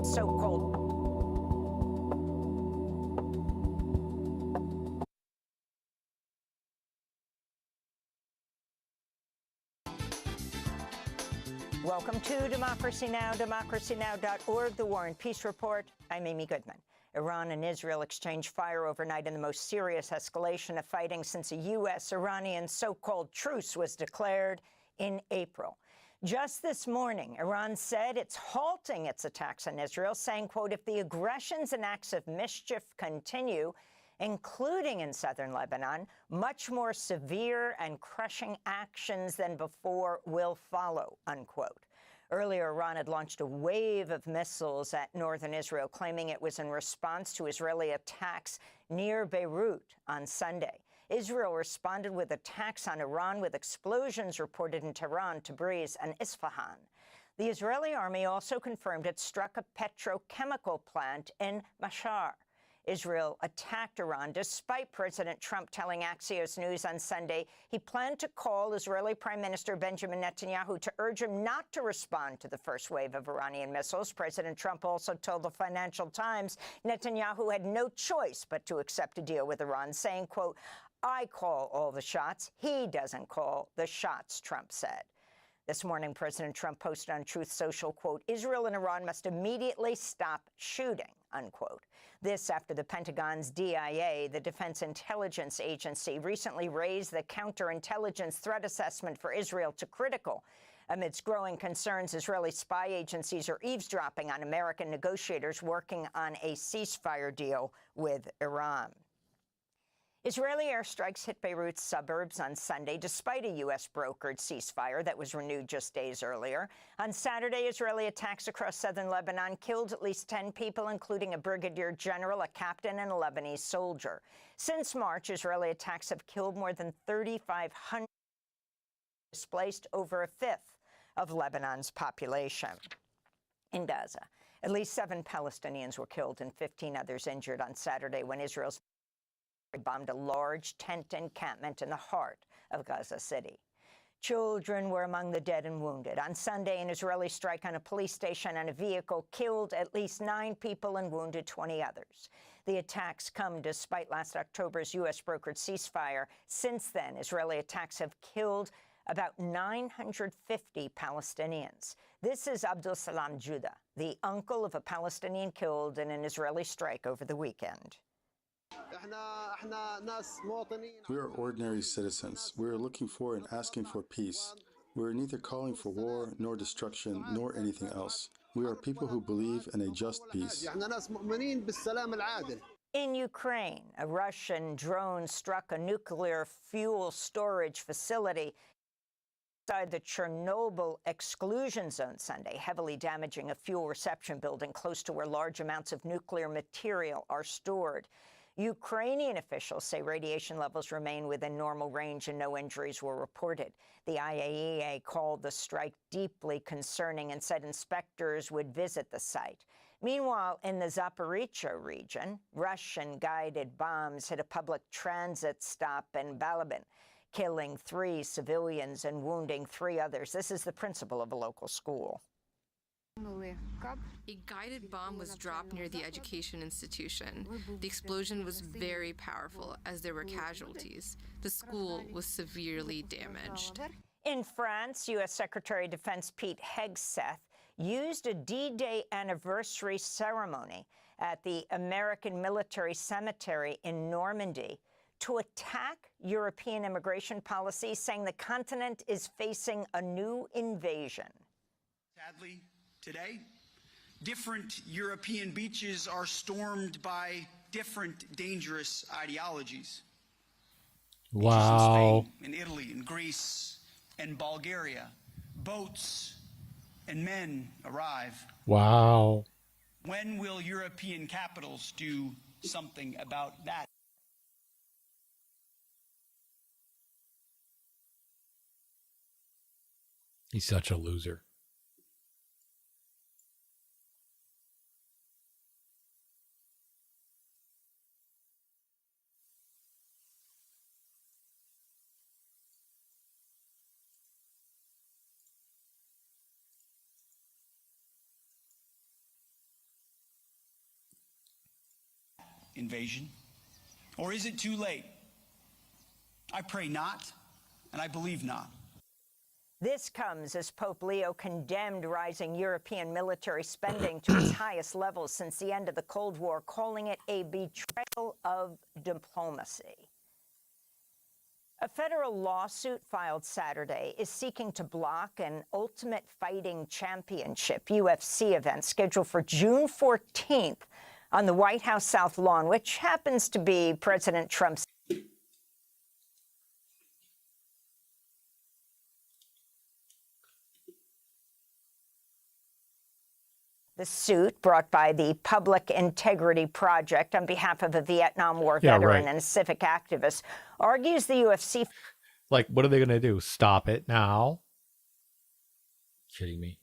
so-called Welcome to Democracy Now!, democracynow.org, The War and Peace Report. I'm Amy Goodman. Iran and Israel exchanged fire overnight in the most serious escalation of fighting since a U.S.-Iranian so-called truce was declared in April. Just this morning, Iran said it's halting its attacks on Israel, saying, quote, if the aggressions and acts of mischief continue, including in southern Lebanon, much more severe and crushing actions than before will follow, unquote. Earlier, Iran had launched a wave of missiles at northern Israel, claiming it was in response to Israeli attacks near Beirut on Sunday. Israel responded with attacks on Iran, with explosions reported in Tehran, Tabriz, and Isfahan. The Israeli army also confirmed it struck a petrochemical plant in Mashhad. Israel attacked Iran, despite President Trump telling Axios News on Sunday he planned to call Israeli Prime Minister Benjamin Netanyahu to urge him not to respond to the first wave of Iranian missiles. President Trump also told the Financial Times Netanyahu had no choice but to accept a deal with Iran, saying, quote, I call all the shots. He doesn't call the shots, Trump said. This morning, President Trump posted on Truth Social, quote, Israel and Iran must immediately stop shooting, unquote. This after the Pentagon's DIA, the Defense Intelligence Agency, recently raised the counterintelligence threat assessment for Israel to critical amidst growing concerns Israeli spy agencies are eavesdropping on American negotiators working on a ceasefire deal with Iran. Israeli airstrikes hit Beirut's suburbs on Sunday, despite a U.S.-brokered ceasefire that was renewed just days earlier. On Saturday, Israeli attacks across southern Lebanon killed at least 10 people, including a brigadier general, a captain, and a Lebanese soldier. Since March, Israeli attacks have killed more than 3,500, displaced over a fifth of Lebanon's population. In Gaza, at least 7 Palestinians were killed and 15 others injured on Saturday when Israel's bombed a large tent encampment in the heart of Gaza City. Children were among the dead and wounded. On Sunday, an Israeli strike on a police station and a vehicle killed at least 9 people and wounded 20 others. The attacks come despite last October's U.S.-brokered ceasefire. Since then, Israeli attacks have killed about 950 Palestinians. This is Abdul Salam Judah, the uncle of a Palestinian killed in an Israeli strike over the weekend. We are ordinary citizens. We are looking for and asking for peace. We are neither calling for war, nor destruction, nor anything else. We are people who believe in a just peace. In Ukraine, a Russian drone struck a nuclear fuel storage facility outside the Chernobyl exclusion zone Sunday, heavily damaging a fuel reception building close to where large amounts of nuclear material are stored. Ukrainian officials say radiation levels remain within normal range and no injuries were reported. The IAEA called the strike deeply concerning and said inspectors would visit the site. Meanwhile, in the Zaporizhzhia region, Russian-guided bombs hit a public transit stop in Balabin, killing 3 civilians and wounding 3 others. This is the principal of a local school. A guided bomb was dropped near the education institution. The explosion was very powerful as there were casualties. The school was severely damaged. In France, U.S. Secretary of Defense Pete Hegseth used a D-Day anniversary ceremony at the American Military Cemetery in Normandy to attack European immigration policy, saying the continent is facing a new invasion. Sadly, today, different European beaches are stormed by different dangerous ideologies. Wow. Beaches in Spain, in Italy, in Greece, and Bulgaria, boats and men arrive. Wow. When will European capitals do something about that? He's such a loser. invasion? Or is it too late? I pray not, and I believe not. This comes as Pope Leo condemned rising European military spending to its highest levels since the end of the Cold War, calling it a betrayal of diplomacy. A federal lawsuit filed Saturday is seeking to block an Ultimate Fighting Championship UFC event scheduled for June 14th on the White House South Lawn, which happens to be President Trump's. The suit, brought by the Public Integrity Project on behalf of a Vietnam War veteran and a civic activist, argues the UFC... Like, what are they going to do? Stop it now? Kidding me.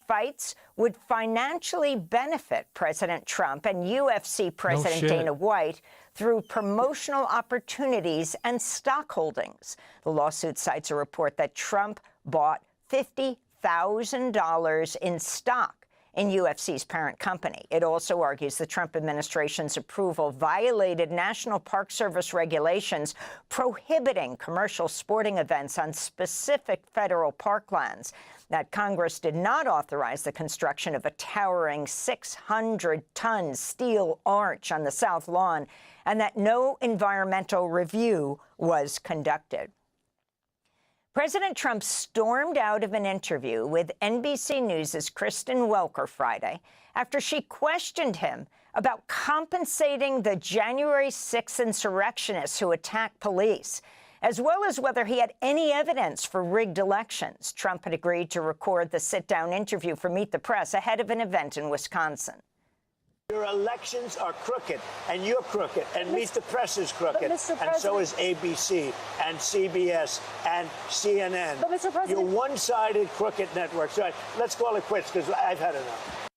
Fights would financially benefit President Trump and UFC President Dana White through promotional opportunities and stock holdings. The lawsuit cites a report that Trump bought $50,000 in stock in UFC's parent company. It also argues the Trump administration's approval violated National Park Service regulations prohibiting commercial sporting events on specific federal parklands, that Congress did not authorize the construction of a towering 600-ton steel arch on the South Lawn, and that no environmental review was conducted. President Trump stormed out of an interview with NBC News' Kristen Welker Friday after she questioned him about compensating the January 6th insurrectionists who attacked police, as well as whether he had any evidence for rigged elections. Trump had agreed to record the sit-down interview for Meet the Press ahead of an event in Wisconsin. Your elections are crooked, and you're crooked, and Meet the Press is crooked, and so is ABC, and CBS, and CNN. But Mr. President, you're one-sided crooked networks. Right, let's call it quits, because I've had enough.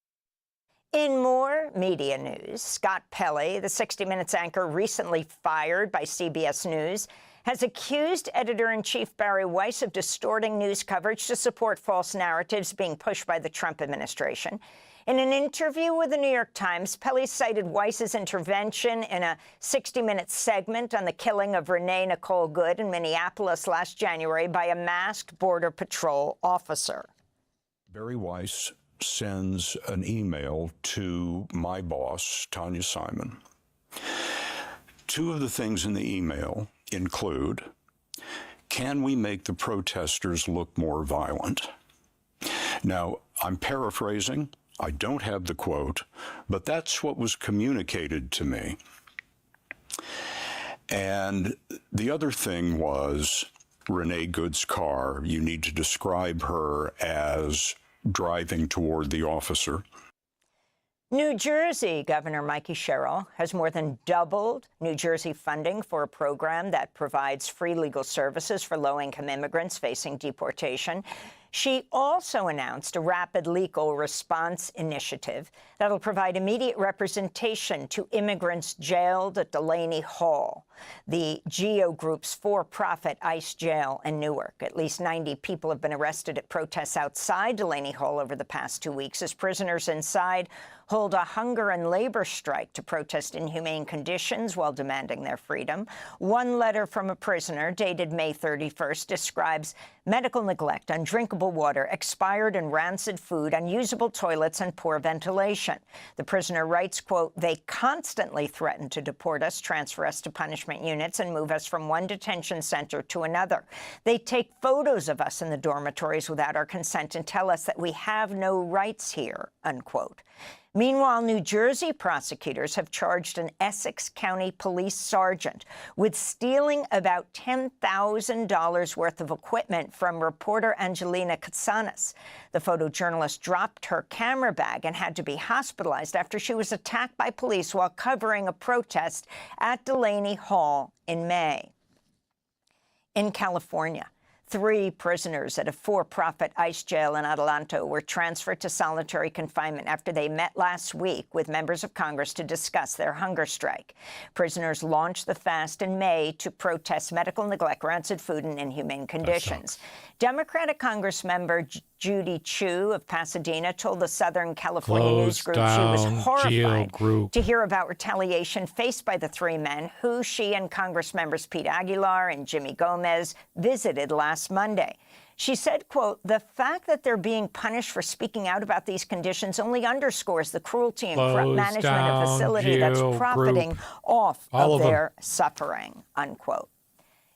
In more media news, Scott Pelley, the 60 Minutes anchor recently fired by CBS News, has accused editor-in-chief Barry Weiss of distorting news coverage to support false narratives being pushed by the Trump administration. In an interview with the New York Times, Pelley cited Weiss's intervention in a 60-minute segment on the killing of Renee Nicole Good in Minneapolis last January by a masked Border Patrol officer. Barry Weiss sends an email to my boss, Tanya Simon. Two of the things in the email include, can we make the protesters look more violent? Now, I'm paraphrasing. I don't have the quote, but that's what was communicated to me. And the other thing was Renee Good's car. You need to describe her as driving toward the officer. New Jersey Governor Mikey Sherrill has more than doubled New Jersey funding for a program that provides free legal services for low-income immigrants facing deportation. She also announced a rapid legal response initiative that'll provide immediate representation to immigrants jailed at Delaney Hall, the GEO Group's for-profit ICE jail in Newark. At least 90 people have been arrested at protests outside Delaney Hall over the past 2 weeks as prisoners inside hold a hunger and labor strike to protest inhumane conditions while demanding their freedom. One letter from a prisoner dated May 31st describes medical neglect, undrinkable water, expired and rancid food, unusable toilets, and poor ventilation. The prisoner writes, quote, they constantly threaten to deport us, transfer us to punishment units, and move us from one detention center to another. They take photos of us in the dormitories without our consent and tell us that we have no rights here, unquote. Meanwhile, New Jersey prosecutors have charged an Essex County police sergeant with stealing about $10,000 worth of equipment from reporter Angelina Katsanis. The photojournalist dropped her camera bag and had to be hospitalized after she was attacked by police while covering a protest at Delaney Hall in May. In California, 3 prisoners at a for-profit ICE jail in Adelanto were transferred to solitary confinement after they met last week with members of Congress to discuss their hunger strike. Prisoners launched the fast in May to protest medical neglect, rancid food, and inhumane conditions. Democratic Congressmember Judy Chu of Pasadena told the Southern California News Close Group she was down horrified jail group. to hear about retaliation faced by the three men who she and Congress members Pete Aguilar and Jimmy Gomez visited last Monday. She said, quote, "The fact that they're being punished for speaking out about these conditions only underscores the cruelty and corrupt management of a facility that's profiting off of their suffering," unquote.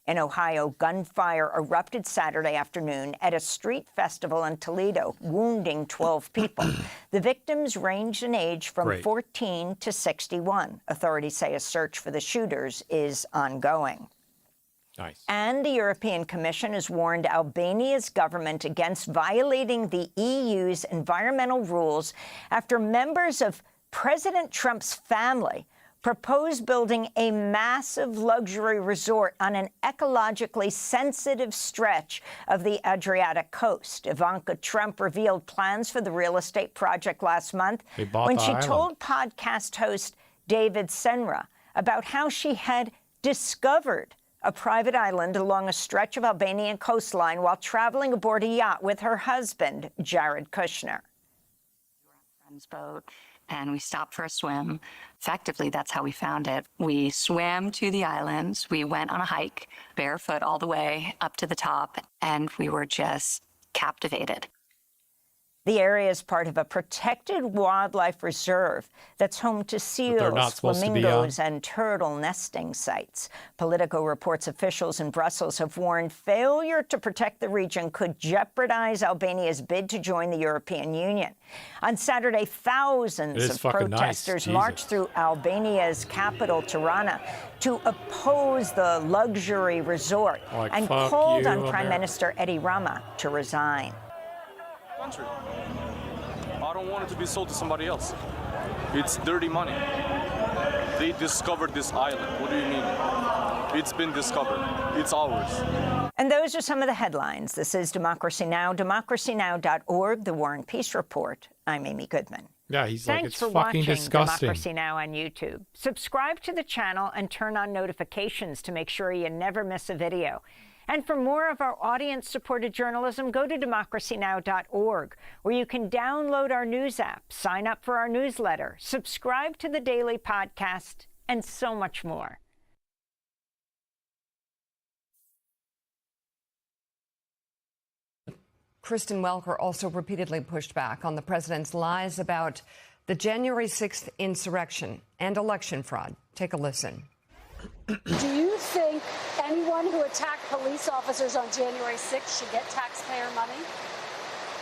In Ohio, gunfire erupted Saturday afternoon at a street festival in Toledo, wounding 12 people. The victims ranged in age from 14 to 61. Authorities say a search for the shooters is ongoing. Nice. And the European Commission has warned Albania's government against violating the EU's environmental rules after members of President Trump's family proposed building a massive luxury resort on an ecologically sensitive stretch of the Adriatic coast. Ivanka Trump revealed plans for the real estate project last month when she told podcast host David Senra about how she had discovered a private island along a stretch of Albanian coastline while traveling aboard a yacht with her husband, Jared Kushner. We were on a friend's boat, and we stopped for a swim. Effectively, that's how we found it. We swam to the islands. We went on a hike, barefoot all the way up to the top, and we were just captivated. The area is part of a protected wildlife reserve that's home to seals, flamingos, and turtle nesting sites. Politico reports officials in Brussels have warned failure to protect the region could jeopardize Albania's bid to join the European Union. On Saturday, thousands of protesters marched through Albania's capital, Tirana, to oppose the luxury resort and called on Prime Minister Edi Rama to resign. Country. I don't want it to be sold to somebody else. It's dirty money. They discovered this island. What do you mean? It's been discovered. It's ours. And those are some of the headlines. This is Democracy Now!, democracynow.org, The War and Peace Report. I'm Amy Goodman. Yeah, he's like, it's Thanks for fucking watching disgusting. Democracy Now! On YouTube. Subscribe to the channel and turn on notifications to make sure you never miss a video. And for more of our audience-supported journalism, go to democracynow.org, where you can download our news app, sign up for our newsletter, subscribe to the daily podcast, and so much more. Kristen Welker also repeatedly pushed back on the president's lies about the January 6th insurrection and election fraud. Take a listen. Do you think anyone who attacked police officers on January 6th should get taxpayer money?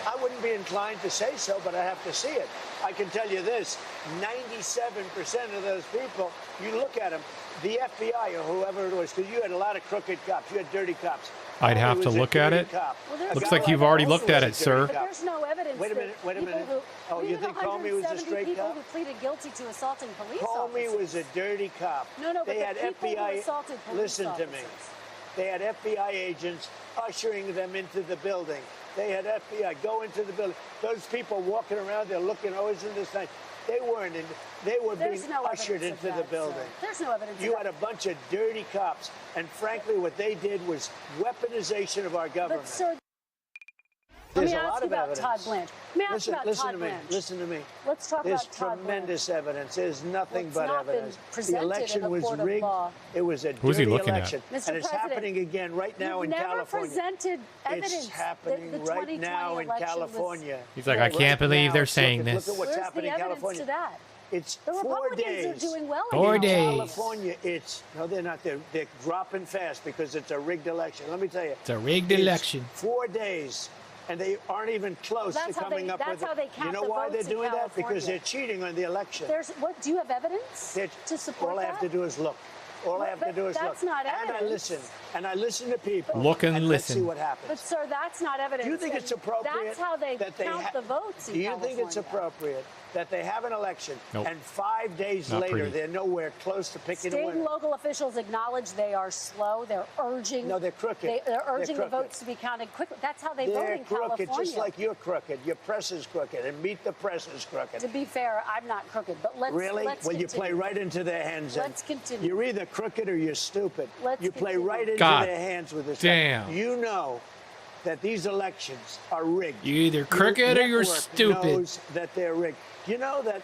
I wouldn't be inclined to say so, but I have to see it. I can tell you this, 97% of those people, you look at them, the FBI or whoever it was, because you had a lot of crooked cops, you had dirty cops. I'd have to look at it. Well, looks like you've already looked at it, sir. But there's no evidence. Wait a minute. Oh, you think Comey was a straight people cop? who pleaded guilty to assaulting police Comey officers. was a dirty cop. No, but they had the people FBI. who assaulted police Listen officers. to me. They had FBI agents ushering them into the building. They had FBI go into the building. Those people walking around there looking, oh, isn't this nice? They weren't in. They were being ushered into the building. There's no evidence. You had a bunch of dirty cops, and frankly, what they did was weaponization of our government. But sir, let me ask you about Todd Blanche. Let me ask you about Todd Blanche. Listen to me. Let's talk There's about Todd Blanche. tremendous evidence. There's nothing but evidence. The election was rigged. It was a Who's he dirty looking election. at? And it's happening again right now in California. You've never presented evidence. It's happening right now in California. He's like, I can't believe they're saying this. Look at what's happening in California. To that? It's the 4 Republicans days. are doing well 4 days. California, no, they're not. They're dropping fast because it's a rigged election. Let me tell you. It's a rigged election. 4 days. And they aren't even close to coming up with it. You know why they're doing that? Because they're cheating on the election. Do you have evidence to support that? All I have to do is look. All I have to do is look. That's not evidence. And I listen. And I listen to people. Look and Let's listen. see what happens. But, sir, that's not evidence. Do you think it's appropriate? That's how they count the votes in California. Do you think it's appropriate that they have an election and 5 days Not later pretty. they're nowhere close to picking a State winner? and local officials acknowledge they are slow. They're urging. No, they're crooked. They're urging They're the crooked. votes to be counted quickly. That's how they vote They're in crooked, California. just like you're crooked. Your press is crooked, and Meet the Press is crooked. To be fair, I'm not crooked, but let's Really? Let's Well, you continue. play right into their hands. then. Let's continue. You're either crooked or you're stupid. Let's you play continue. right into God their hands with this. damn. You know that these elections are rigged. You're either crooked or you're Network stupid. knows that they're rigged. You know that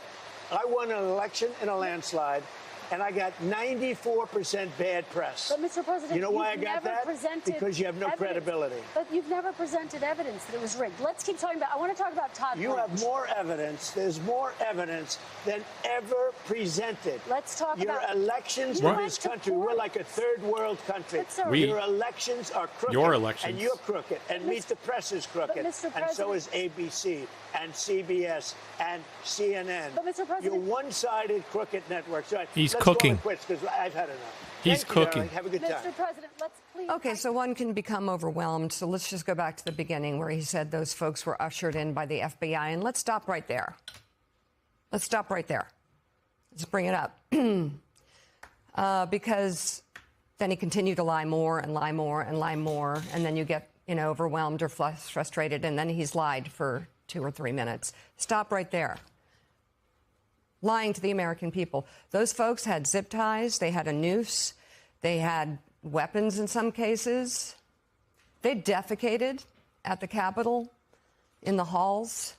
I won an election in a landslide, and I got 94% bad press. But, Mr. President, you know why I you've got never that? presented Because you have no evidence. credibility. But you've never presented evidence that it was rigged. Let's keep talking about. I want to talk about Todd. You Blanche. have more evidence. There's more evidence than ever presented. Let's talk Your about elections You in went this to country. court. We're like a third world country. But, sir, Your elections are crooked. Your elections. And you're crooked. And Meet the Press is crooked. Mr. And so President- is ABC and CBS and CNN. But, Mr. President- You're one-sided crooked networks. Right. He's Let's cooking. Call it quits because I've had enough. He's Thank you, cooking. darling. Have a good time. Mr. President, let's please. Okay, so one can become overwhelmed. So let's just go back to the beginning where he said those folks were ushered in by the FBI. And let's stop right there. Let's stop right there. Let's bring it up. Because then he continued to lie more and lie more and lie more. And then you get, overwhelmed or frustrated. And then he's lied for 2 or 3 minutes. Stop right there. Lying to the American people. Those folks had zip ties. They had a noose. They had weapons in some cases. They defecated at the Capitol, in the halls.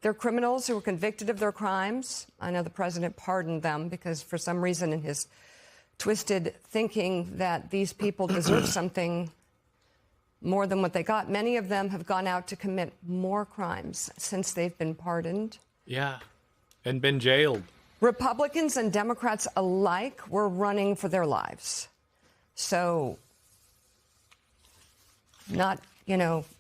They're criminals who were convicted of their crimes. I know the president pardoned them because for some reason in his twisted thinking that these people deserve something more than what they got. Many of them have gone out to commit more crimes since they've been pardoned. Yeah. And been jailed. Republicans and Democrats alike were running for their lives. So,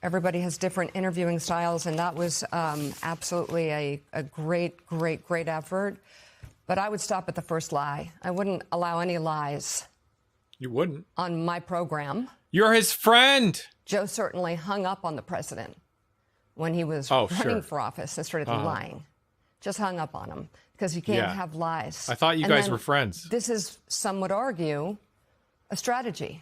everybody has different interviewing styles, and that was absolutely a great effort. But I would stop at the first lie. I wouldn't allow any lies. You wouldn't. On my program. You're his friend. Joe certainly hung up on the president when he was running for office and started lying. Just hung up on him because you can't have lies. I thought you guys were friends. This is, some would argue, a strategy.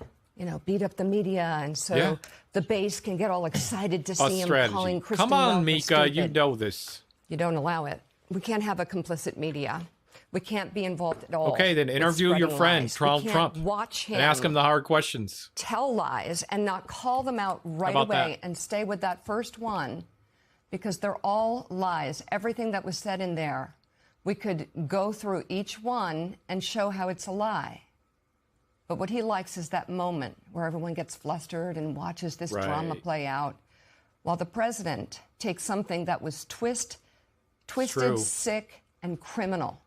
Beat up the media, and so the base can get all excited to see him calling Kristen Come on, Welker Mika, stupid. you know this. You don't allow it. We can't have a complicit media. We can't be involved at all. Okay, then with interview your spreading friend, lies. Donald We Trump. can't watch him and ask him the hard questions. tell lies and not call them out right away and stay with that first one, because they're all lies. Everything that was said in there, we could go through each one and show how it's a lie. But what he likes is that moment where everyone gets flustered and watches this drama play out, while the president takes something that was twisted, sick, and criminal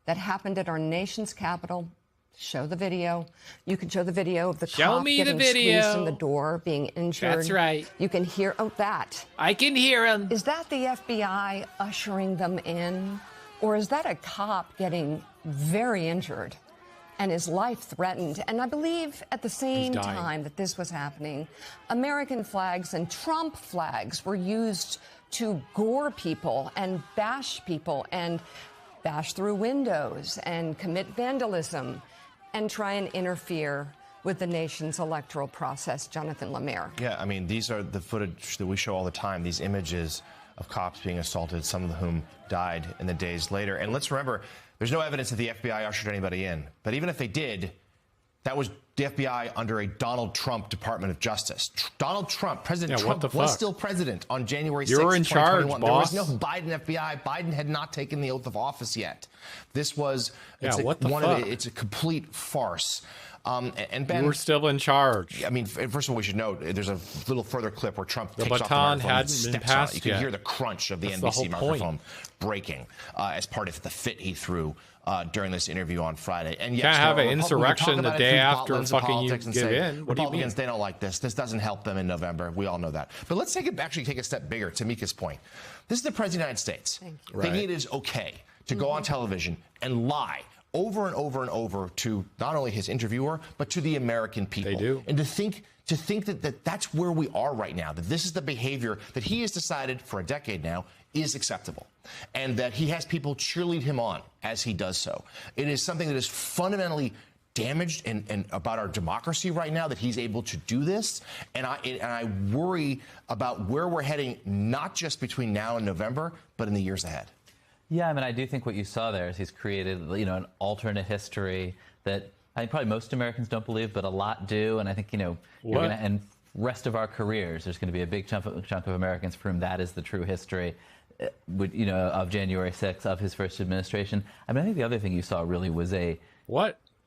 that happened at our nation's capital. Show the video. You can show the video of the cop getting squeezed in the door, being injured. That's right. You can hear, that. I can hear him. Is that the FBI ushering them in? Or is that a cop getting very injured and his life threatened? And I believe at the same time that this was happening, American flags and Trump flags were used to gore people and bash through windows and commit vandalism and try and interfere with the nation's electoral process. Jonathan Lemire. Yeah, I mean, these are the footage that we show all the time, these images of cops being assaulted, some of whom died in the days later. And let's remember, there's no evidence that the FBI ushered anybody in. But even if they did, that was the FBI under a Donald Trump Department of Justice. Donald Trump, President Trump, was still president on January 6th, You're in charge, 2021. boss. There was no Biden FBI. Biden had not taken the oath of office yet. This was it's a complete farce. And Ben, you were still in charge. I mean, first of all, we should note there's a little further clip where Trump takes off the baton microphone and hadn't been steps on it. passed You can yet. hear the crunch of the That's the NBC whole microphone breaking as part of the fit he threw during this interview on Friday. And yes, Can't have there an are insurrection the day after Republicans in fucking you politics and give say, in. What do you mean? Republicans, they don't like this. This doesn't help them in November. We all know that. But let's actually take a step bigger, to Mika's point. This is the President of the United States thinking it is okay to go on television and lie over and over and over to not only his interviewer, but to the American people. They do. And to think that that's where we are right now, that this is the behavior that he has decided for a decade now is acceptable, and that he has people cheerlead him on as he does so. It is something that is fundamentally damaged and about our democracy right now, that he's able to do this. And I worry about where we're heading, not just between now and November, but in the years ahead. Yeah, I mean, I do think what you saw there is he's created, an alternate history that I think probably most Americans don't believe, but a lot do. And I think, you're going to, and rest of our careers, there's going to be a big chunk of Americans for whom that is the true history, you know, of January 6th, of his first administration. I mean, I think the other thing you saw really was a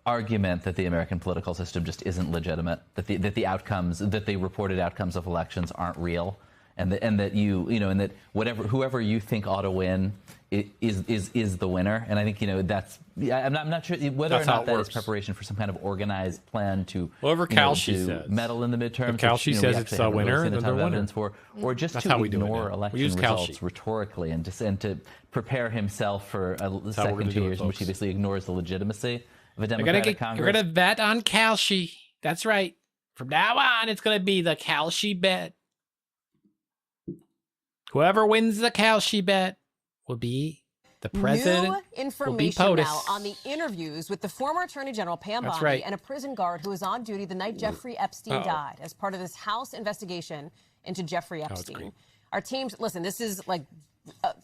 argument that the American political system just isn't legitimate, that the outcomes, that the reported outcomes of elections aren't real, and that whoever you think ought to win is the winner. And I think, you know, that's, I'm not sure whether or not that is preparation for some kind of organized plan to, meddle in the midterms. If Kalshi says it's the winner, then they're winning. Or just to ignore election results rhetorically and to prepare himself for a second 2 years in which he basically ignores the legitimacy of a Democratic Congress. You're going to bet on Kalshi. That's right. From now on, it's going to be the Kalshi bet. Whoever wins the Kalshi bet will be the president. New information now on the interviews with the former Attorney General Pam Bondi and a prison guard who was on duty the night Jeffrey Epstein died as part of this House investigation into Jeffrey Epstein. Our teams, listen, this is like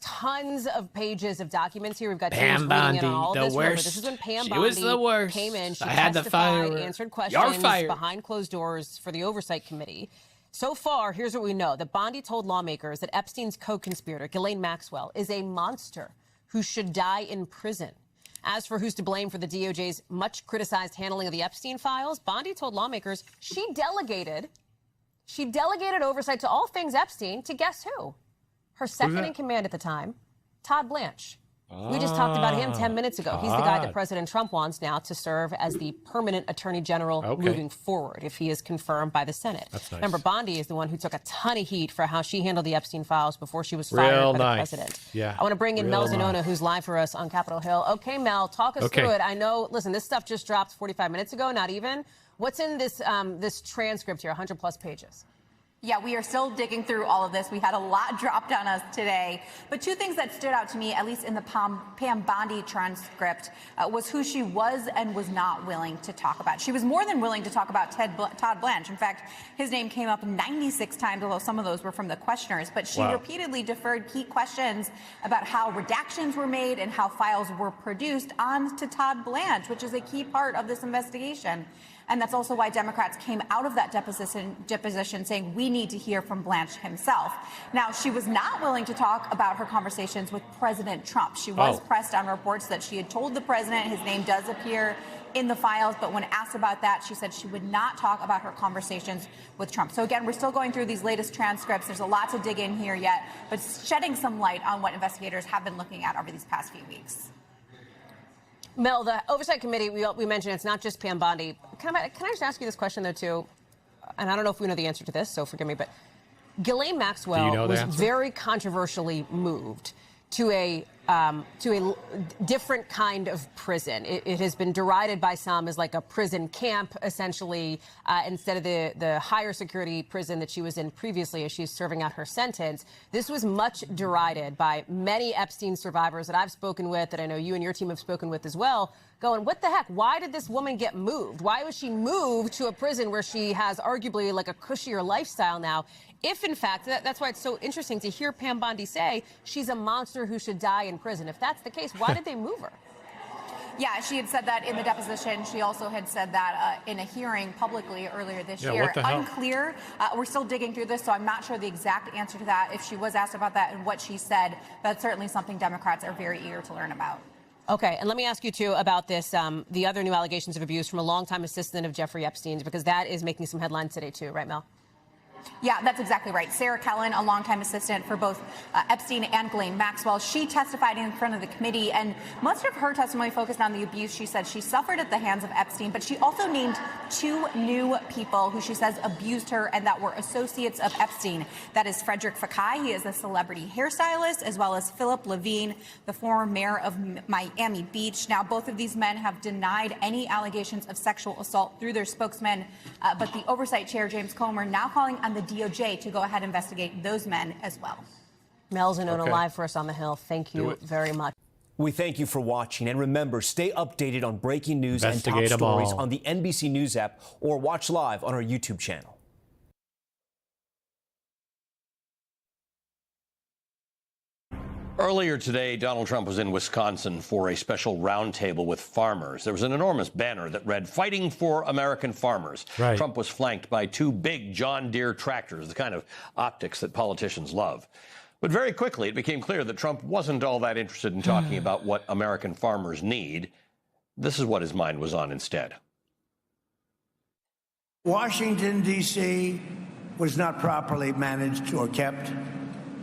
tons of pages of documents here. We've got teams reading in on all of this. Remember, this is when Pam Bondi came in. She testified, answered questions behind closed doors for the Oversight Committee. So far, here's what we know. That Bondi told lawmakers that Epstein's co-conspirator, Ghislaine Maxwell, is a monster who should die in prison. As for who's to blame for the DOJ's much criticized handling of the Epstein files, Bondi told lawmakers she delegated oversight to all things Epstein to guess who? Her second in command at the time, Todd Blanche. We just talked about him 10 minutes ago. He's the guy that President Trump wants now to serve as the permanent Attorney General moving forward if he is confirmed by the Senate. That's nice. Remember, Bondi is the one who took a ton of heat for how she handled the Epstein files before she was fired by the president. Yeah. I want to bring in Mel Zanona, who's live for us on Capitol Hill. Okay, Mel, talk us through it. I know, listen, this stuff just dropped 45 minutes ago, not even. What's in this this transcript here, 100-plus pages? Yeah, we are still digging through all of this. We had a lot dropped on us today. But two things that stood out to me, at least in the Pam Bondi transcript, was who she was and was not willing to talk about. She was more than willing to talk about Todd Blanche. In fact, his name came up 96 times, although some of those were from the questioners. But she repeatedly deferred key questions about how redactions were made and how files were produced on to Todd Blanche, which is a key part of this investigation. And that's also why Democrats came out of that deposition saying we need to hear from Blanche himself. Now, she was not willing to talk about her conversations with President Trump. She was pressed on reports that she had told the president his name does appear in the files. But when asked about that, she said she would not talk about her conversations with Trump. So, again, we're still going through these latest transcripts. There's a lot to dig in here yet, but shedding some light on what investigators have been looking at over these past few weeks. Mel, the Oversight Committee, we mentioned it's not just Pam Bondi. Can I just ask you this question, though, too? And I don't know if we know the answer to this, so forgive me, but Ghislaine Maxwell was very controversially moved to a different kind of prison. It has been derided by some as like a prison camp, essentially, instead of the higher security prison that she was in previously as she's serving out her sentence. This was much derided by many Epstein survivors that I've spoken with, that I know you and your team have spoken with as well, going, what the heck? Why did this woman get moved? Why was she moved to a prison where she has arguably like a cushier lifestyle now? If, in fact, that's why it's so interesting to hear Pam Bondi say she's a monster who should die in prison. If that's the case, why did they move her? Yeah, she had said that in the deposition. She also had said that in a hearing publicly earlier this year. What the hell? Unclear. We're still digging through this, so I'm not sure the exact answer to that. If she was asked about that and what she said, that's certainly something Democrats are very eager to learn about. Okay, and let me ask you, too, about this, the other new allegations of abuse from a longtime assistant of Jeffrey Epstein's, because that is making some headlines today, too, right, Mel? Yeah, that's exactly right. Sarah Kellen, a longtime assistant for both Epstein and Ghislaine Maxwell, she testified in front of the committee, and much of her testimony focused on the abuse she said she suffered at the hands of Epstein, but she also named two new people who she says abused her and that were associates of Epstein. That is Frederick Fekkai, he is a celebrity hairstylist, as well as Philip Levine, the former mayor of Miami Beach. Now, both of these men have denied any allegations of sexual assault through their spokesman, but the oversight chair, James Comer, now calling on the DOJ to go ahead and investigate those men as well. Mel Zanona live for us on the Hill. Thank you very much. We thank you for watching. And remember, stay updated on breaking news and top stories on the NBC News app or watch live on our YouTube channel. Earlier today, Donald Trump was in Wisconsin for a special roundtable with farmers. There was an enormous banner that read, "Fighting for American Farmers." Right. Trump was flanked by two big John Deere tractors, the kind of optics that politicians love. But very quickly, it became clear that Trump wasn't all that interested in talking about what American farmers need. This is what his mind was on instead. Washington, D.C. was not properly managed or kept.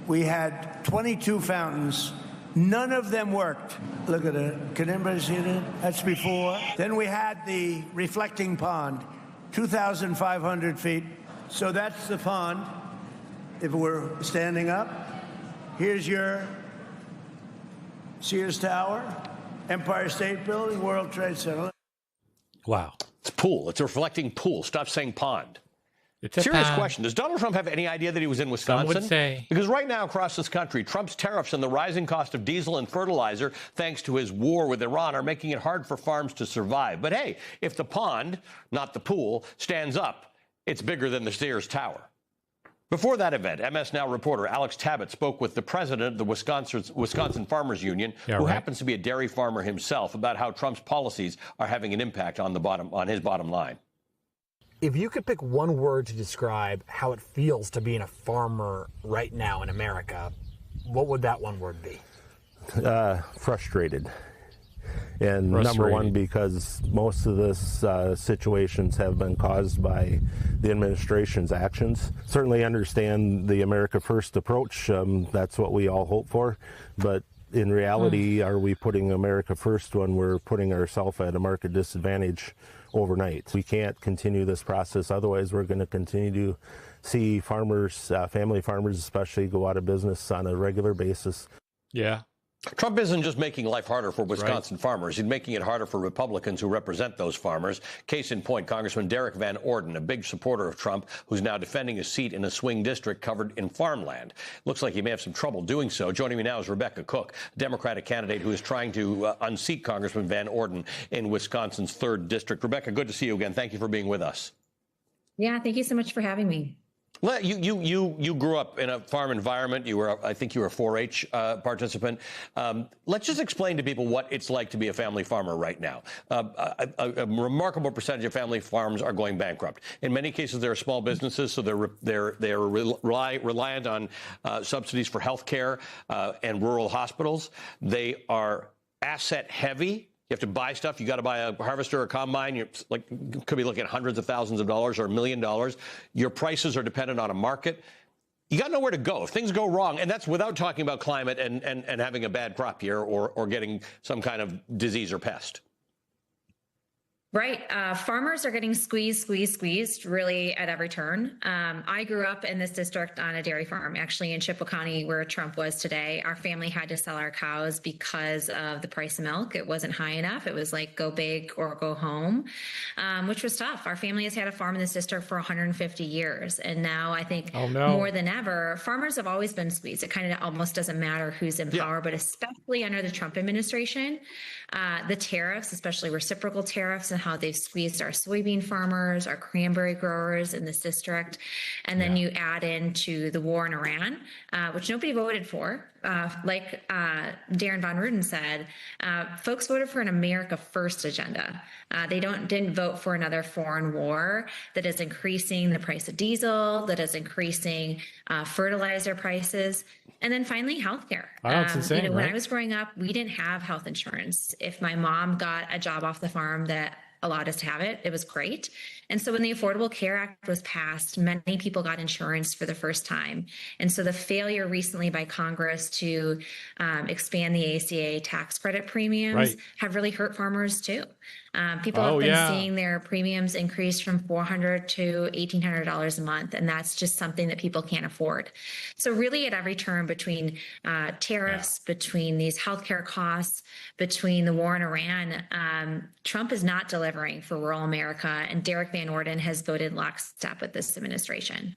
We had 22 fountains. None of them worked. Look at it. Can anybody see it? That's before. Then we had the reflecting pond, 2,500 feet. So that's the pond. If we're standing up, here's your Sears Tower, Empire State Building, World Trade Center. Wow. It's a pool. It's a reflecting pool. Stop saying pond. It's a Serious pond. question. Does Donald Trump have any idea that he was in Wisconsin? Some would say. Because right now across this country, Trump's tariffs and the rising cost of diesel and fertilizer, thanks to his war with Iran, are making it hard for farms to survive. But hey, if the pond, not the pool, stands up, it's bigger than the Sears Tower. Before that event, MS Now reporter Alex Tabbitt spoke with the president of the Wisconsin Farmers Union, who happens to be a dairy farmer himself, about how Trump's policies are having an impact on his bottom line. If you could pick one word to describe how it feels to being a farmer right now in America, what would that one word be? Frustrated. And number one, because most of this situations have been caused by the administration's actions. Certainly understand the America First approach. That's what we all hope for. But in reality, are we putting America first when we're putting ourselves at a market disadvantage overnight? We can't continue this process. Otherwise, we're going to continue to see farmers, family farmers especially, go out of business on a regular basis. Yeah. Trump isn't just making life harder for Wisconsin farmers. He's making it harder for Republicans who represent those farmers. Case in point, Congressman Derek Van Orden, a big supporter of Trump, who's now defending his seat in a swing district covered in farmland. Looks like he may have some trouble doing so. Joining me now is Rebecca Cook, a Democratic candidate who is trying to unseat Congressman Van Orden in Wisconsin's 3rd district. Rebecca, good to see you again. Thank you for being with us. Yeah, thank you so much for having me. Well, you grew up in a farm environment. I think you were a 4-H participant. Let's just explain to people what it's like to be a family farmer right now. A remarkable percentage of family farms are going bankrupt. In many cases, they're small businesses, so they're reliant on subsidies for health care and rural hospitals. They are asset heavy. You have to buy stuff. You got to buy a harvester or a combine. You could be looking at hundreds of thousands of dollars or $1 million. Your prices are dependent on a market. You got nowhere to go if things go wrong. And that's without talking about climate and having a bad crop year or getting some kind of disease or pest. Right. Farmers are getting squeezed really at every turn. I grew up in this district on a dairy farm, actually in Chippewa County, where Trump was today. Our family had to sell our cows because of the price of milk. It wasn't high enough. It was like go big or go home, which was tough. Our family has had a farm in this district for 150 years. And now I think more than ever, farmers have always been squeezed. It kind of almost doesn't matter who's in power, but especially under the Trump administration, the tariffs, especially reciprocal tariffs, and how they've squeezed our soybean farmers, our cranberry growers in this district. And then you add into the war in Iran, which nobody voted for. Like Darren Von Ruden said, folks voted for an America First agenda. They didn't vote for another foreign war that is increasing the price of diesel, that is increasing fertilizer prices. And then finally, healthcare. It's insane, when I was growing up, we didn't have health insurance. If my mom got a job off the farm that allowed us to have it, it was great. And so when the Affordable Care Act was passed, many people got insurance for the first time. And so the failure recently by Congress to expand the ACA tax credit premiums have really hurt farmers too. People have been seeing their premiums increase from $400 to $1,800 a month, and that's just something that people can't afford. So really at every turn, between tariffs, between these healthcare costs, between the war in Iran, Trump is not delivering for rural America, and Derek Van Orden has voted lockstep with this administration.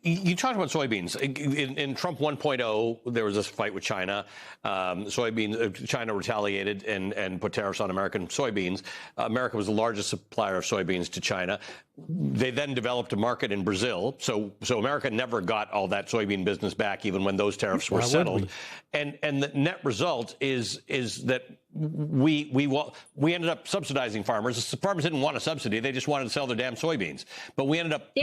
You talked about soybeans. In Trump 1.0, there was this fight with China. China retaliated and put tariffs on American soybeans. America was the largest supplier of soybeans to China. They then developed a market in Brazil. So America never got all that soybean business back, even when those tariffs were settled. And the net result is that we ended up subsidizing farmers. The farmers didn't want a subsidy; they just wanted to sell their damn soybeans. But we ended up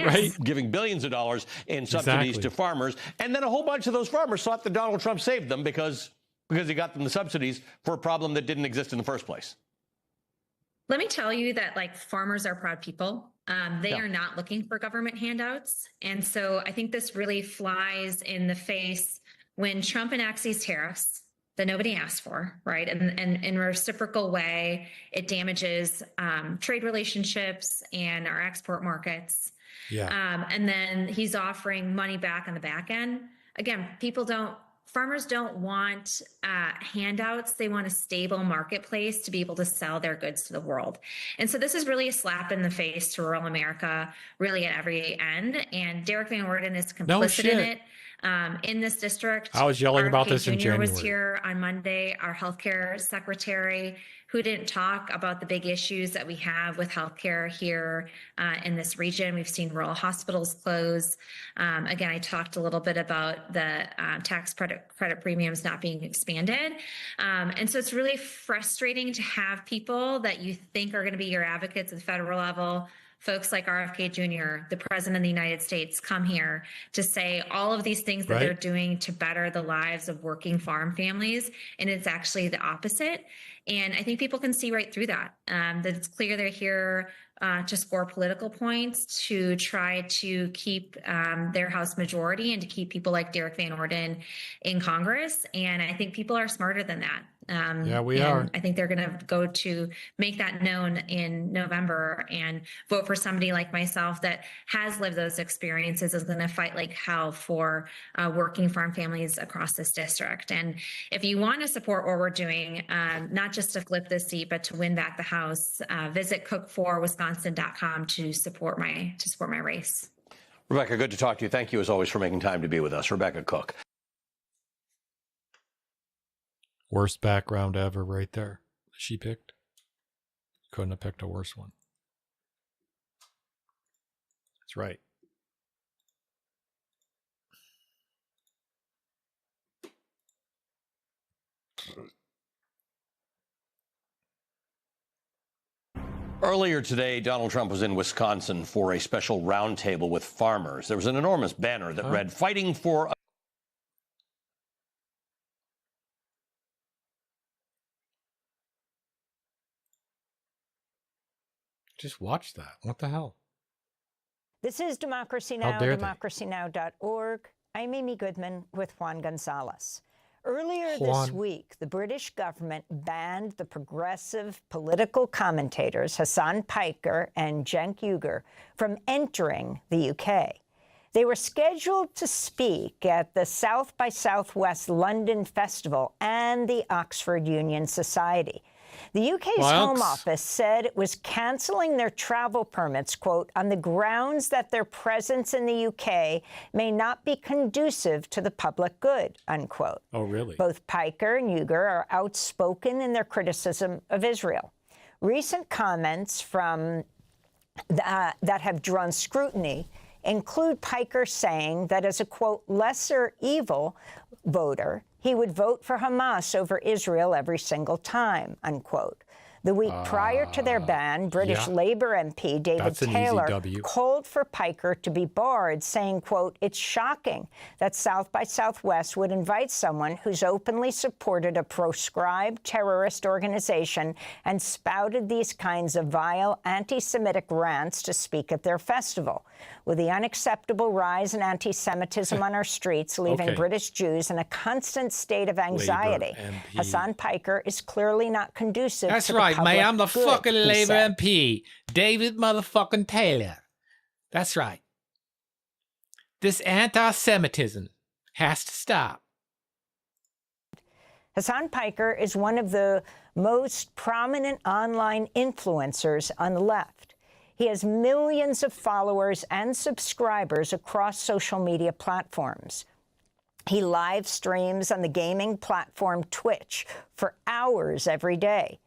giving billions of dollars in subsidies to farmers, and then a whole bunch of those farmers thought that Donald Trump saved them because he got them the subsidies for a problem that didn't exist in the first place. Let me tell you that farmers are proud people. They are not looking for government handouts, and so I think this really flies in the face when Trump enacts these tariffs that nobody asked for, right? And in a reciprocal way, it damages trade relationships and our export markets. Yeah. And then he's offering money back on the back end. Again, farmers don't want handouts. They want a stable marketplace to be able to sell their goods to the world. And so this is really a slap in the face to rural America, really at every end. And Derek Van Orden is complicit in it. In this district, I was yelling about this in January. Was here on Monday, our healthcare secretary, who didn't talk about the big issues that we have with healthcare here in this region. We've seen rural hospitals close. Again, I talked a little bit about the tax credit premiums not being expanded. And so it's really frustrating to have people that you think are going to be your advocates at the federal level, folks like RFK Jr., the president of the United States, come here to say all of these things that they're doing to better the lives of working farm families. And it's actually the opposite. And I think people can see right through that, that it's clear they're here to score political points, to try to keep their House majority and to keep people like Derek Van Orden in Congress. And I think people are smarter than that. Yeah, we are. I think they're going to go to make that known in November and vote for somebody like myself that has lived those experiences, is going to fight like hell for working farm families across this district. And if you want to support what we're doing, not just to flip this seat, but to win back the House, visit cook4wisconsin.com to support my race. Rebecca, good to talk to you. Thank you, as always, for making time to be with us. Rebecca Cook. Worst background ever right there. She picked. Couldn't have picked a worse one. That's right. Earlier today, Donald Trump was in Wisconsin for a special roundtable with farmers. There was an enormous banner that read, "Fighting for..." Just watch that. What the hell? This is Democracy Now!, democracynow.org. I'm Amy Goodman with Juan Gonzalez. Earlier this week, the British government banned the progressive political commentators Hasan Piker and Cenk Uygur from entering the UK. They were scheduled to speak at the South by Southwest London Festival and the Oxford Union Society. The UK's Home Office said it was cancelling their travel permits, quote, on the grounds that their presence in the UK may not be conducive to the public good, unquote. Oh, really? Both Piker and Uygur are outspoken in their criticism of Israel. Recent comments from that have drawn scrutiny include Piker saying that as a, quote, lesser evil voter, he would vote for Hamas over Israel every single time, unquote. The week prior to their ban, British Labour MP David Taylor called for Piker to be barred, saying, quote, it's shocking that South by Southwest would invite someone who's openly supported a proscribed terrorist organization and spouted these kinds of vile anti-Semitic rants to speak at their festival. With the unacceptable rise in anti-Semitism on our streets, leaving British Jews in a constant state of anxiety, Hasan Piker is clearly not conducive to the public Mate, I'm the good, fucking Labour said. MP, David motherfucking Taylor. That's right. This anti-Semitism has to stop. Hasan Piker is one of the most prominent online influencers on the left. He has millions of followers and subscribers across social media platforms. He live streams on the gaming platform Twitch for hours every day.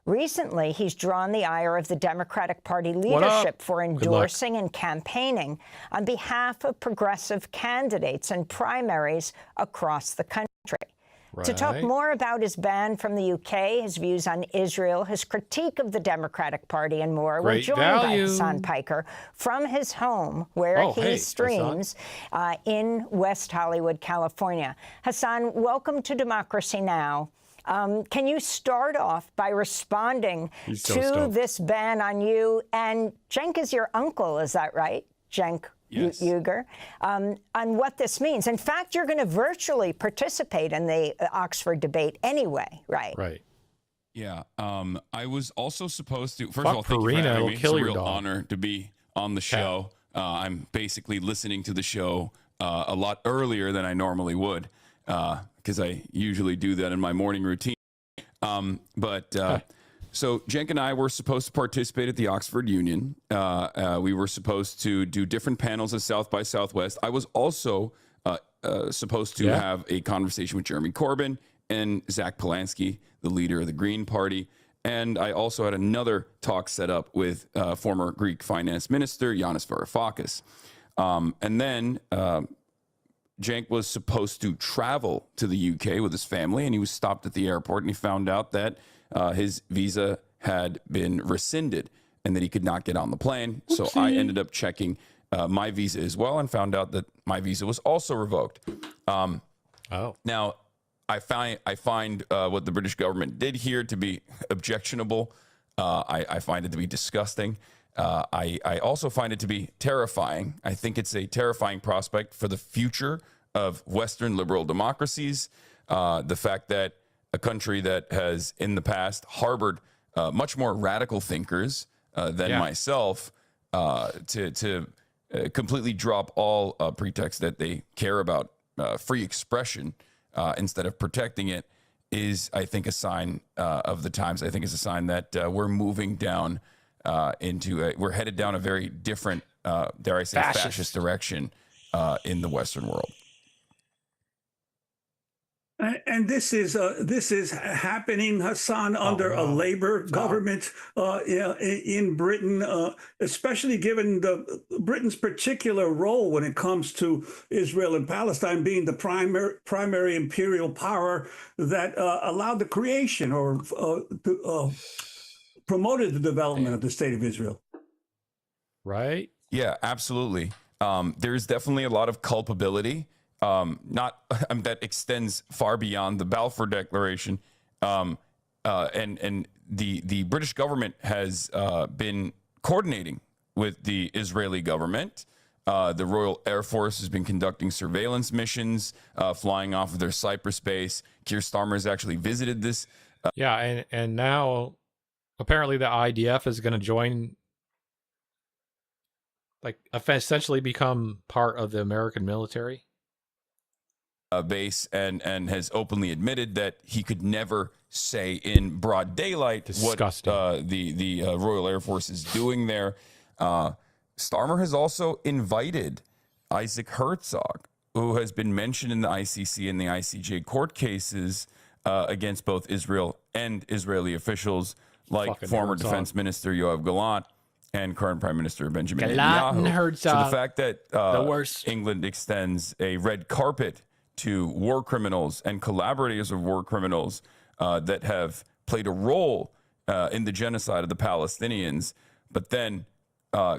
Recently, he's drawn the ire of the Democratic Party leadership for endorsing and campaigning on behalf of progressive candidates in primaries across the country. To talk more about his ban from the UK, his views on Israel, his critique of the Democratic Party, and more, we're joined by Hasan Piker from his home, where he streams in West Hollywood, California. Hasan, welcome to Democracy Now! Can you start off by responding to this ban on you? And Cenk is your uncle, is that right? Cenk Uygur, on what this means. In fact, you're going to virtually participate in the Oxford debate anyway, right? Right. Yeah. I was also supposed to. First of all, thank you for having me. It's a real honor to be on the show. I'm basically listening to the show a lot earlier than I normally would, because I usually do that in my morning routine. So Cenk and I were supposed to participate at the Oxford Union. We were supposed to do different panels at South by Southwest. I was also supposed to have a conversation with Jeremy Corbyn and Zach Polanski, the leader of the Green Party. And I also had another talk set up with former Greek finance minister Yanis Varoufakis. And then Cenk was supposed to travel to the UK with his family, and he was stopped at the airport, and he found out that his visa had been rescinded and that he could not get on the plane. Oopsie. So I ended up checking my visa as well and found out that my visa was also revoked. Now, I find what the British government did here to be objectionable. I find it to be disgusting. I also find it to be terrifying. I think it's a terrifying prospect for the future of Western liberal democracies. The fact that a country that has in the past harbored much more radical thinkers than myself to completely drop all pretext that they care about free expression instead of protecting it is, I think, a sign of the times. I think it's a sign that we're moving down we're headed down a very different, dare I say, fascist direction in the Western world. And this is happening, Hasan, under a Labour government in Britain, especially given Britain's particular role when it comes to Israel and Palestine being the primary imperial power that allowed the creation or promoted the development of the state of Israel. Right? Yeah, absolutely. There's definitely a lot of culpability. That extends far beyond the Balfour Declaration, and the British government has been coordinating with the Israeli government. The Royal Air Force has been conducting surveillance missions, flying off of their Cyprus base. Keir Starmer has actually visited this. And now apparently the IDF is going to join, like, essentially become part of the American military. Base and has openly admitted that he could never say in broad daylight what the Royal Air Force is doing there. Starmer has also invited Isaac Herzog, who has been mentioned in the ICC and the ICJ court cases against both Israel and Israeli officials, like former Defense Minister Yoav Gallant and current Prime Minister Benjamin Netanyahu. So the fact that England extends a red carpet to war criminals and collaborators of war criminals that have played a role in the genocide of the Palestinians, but then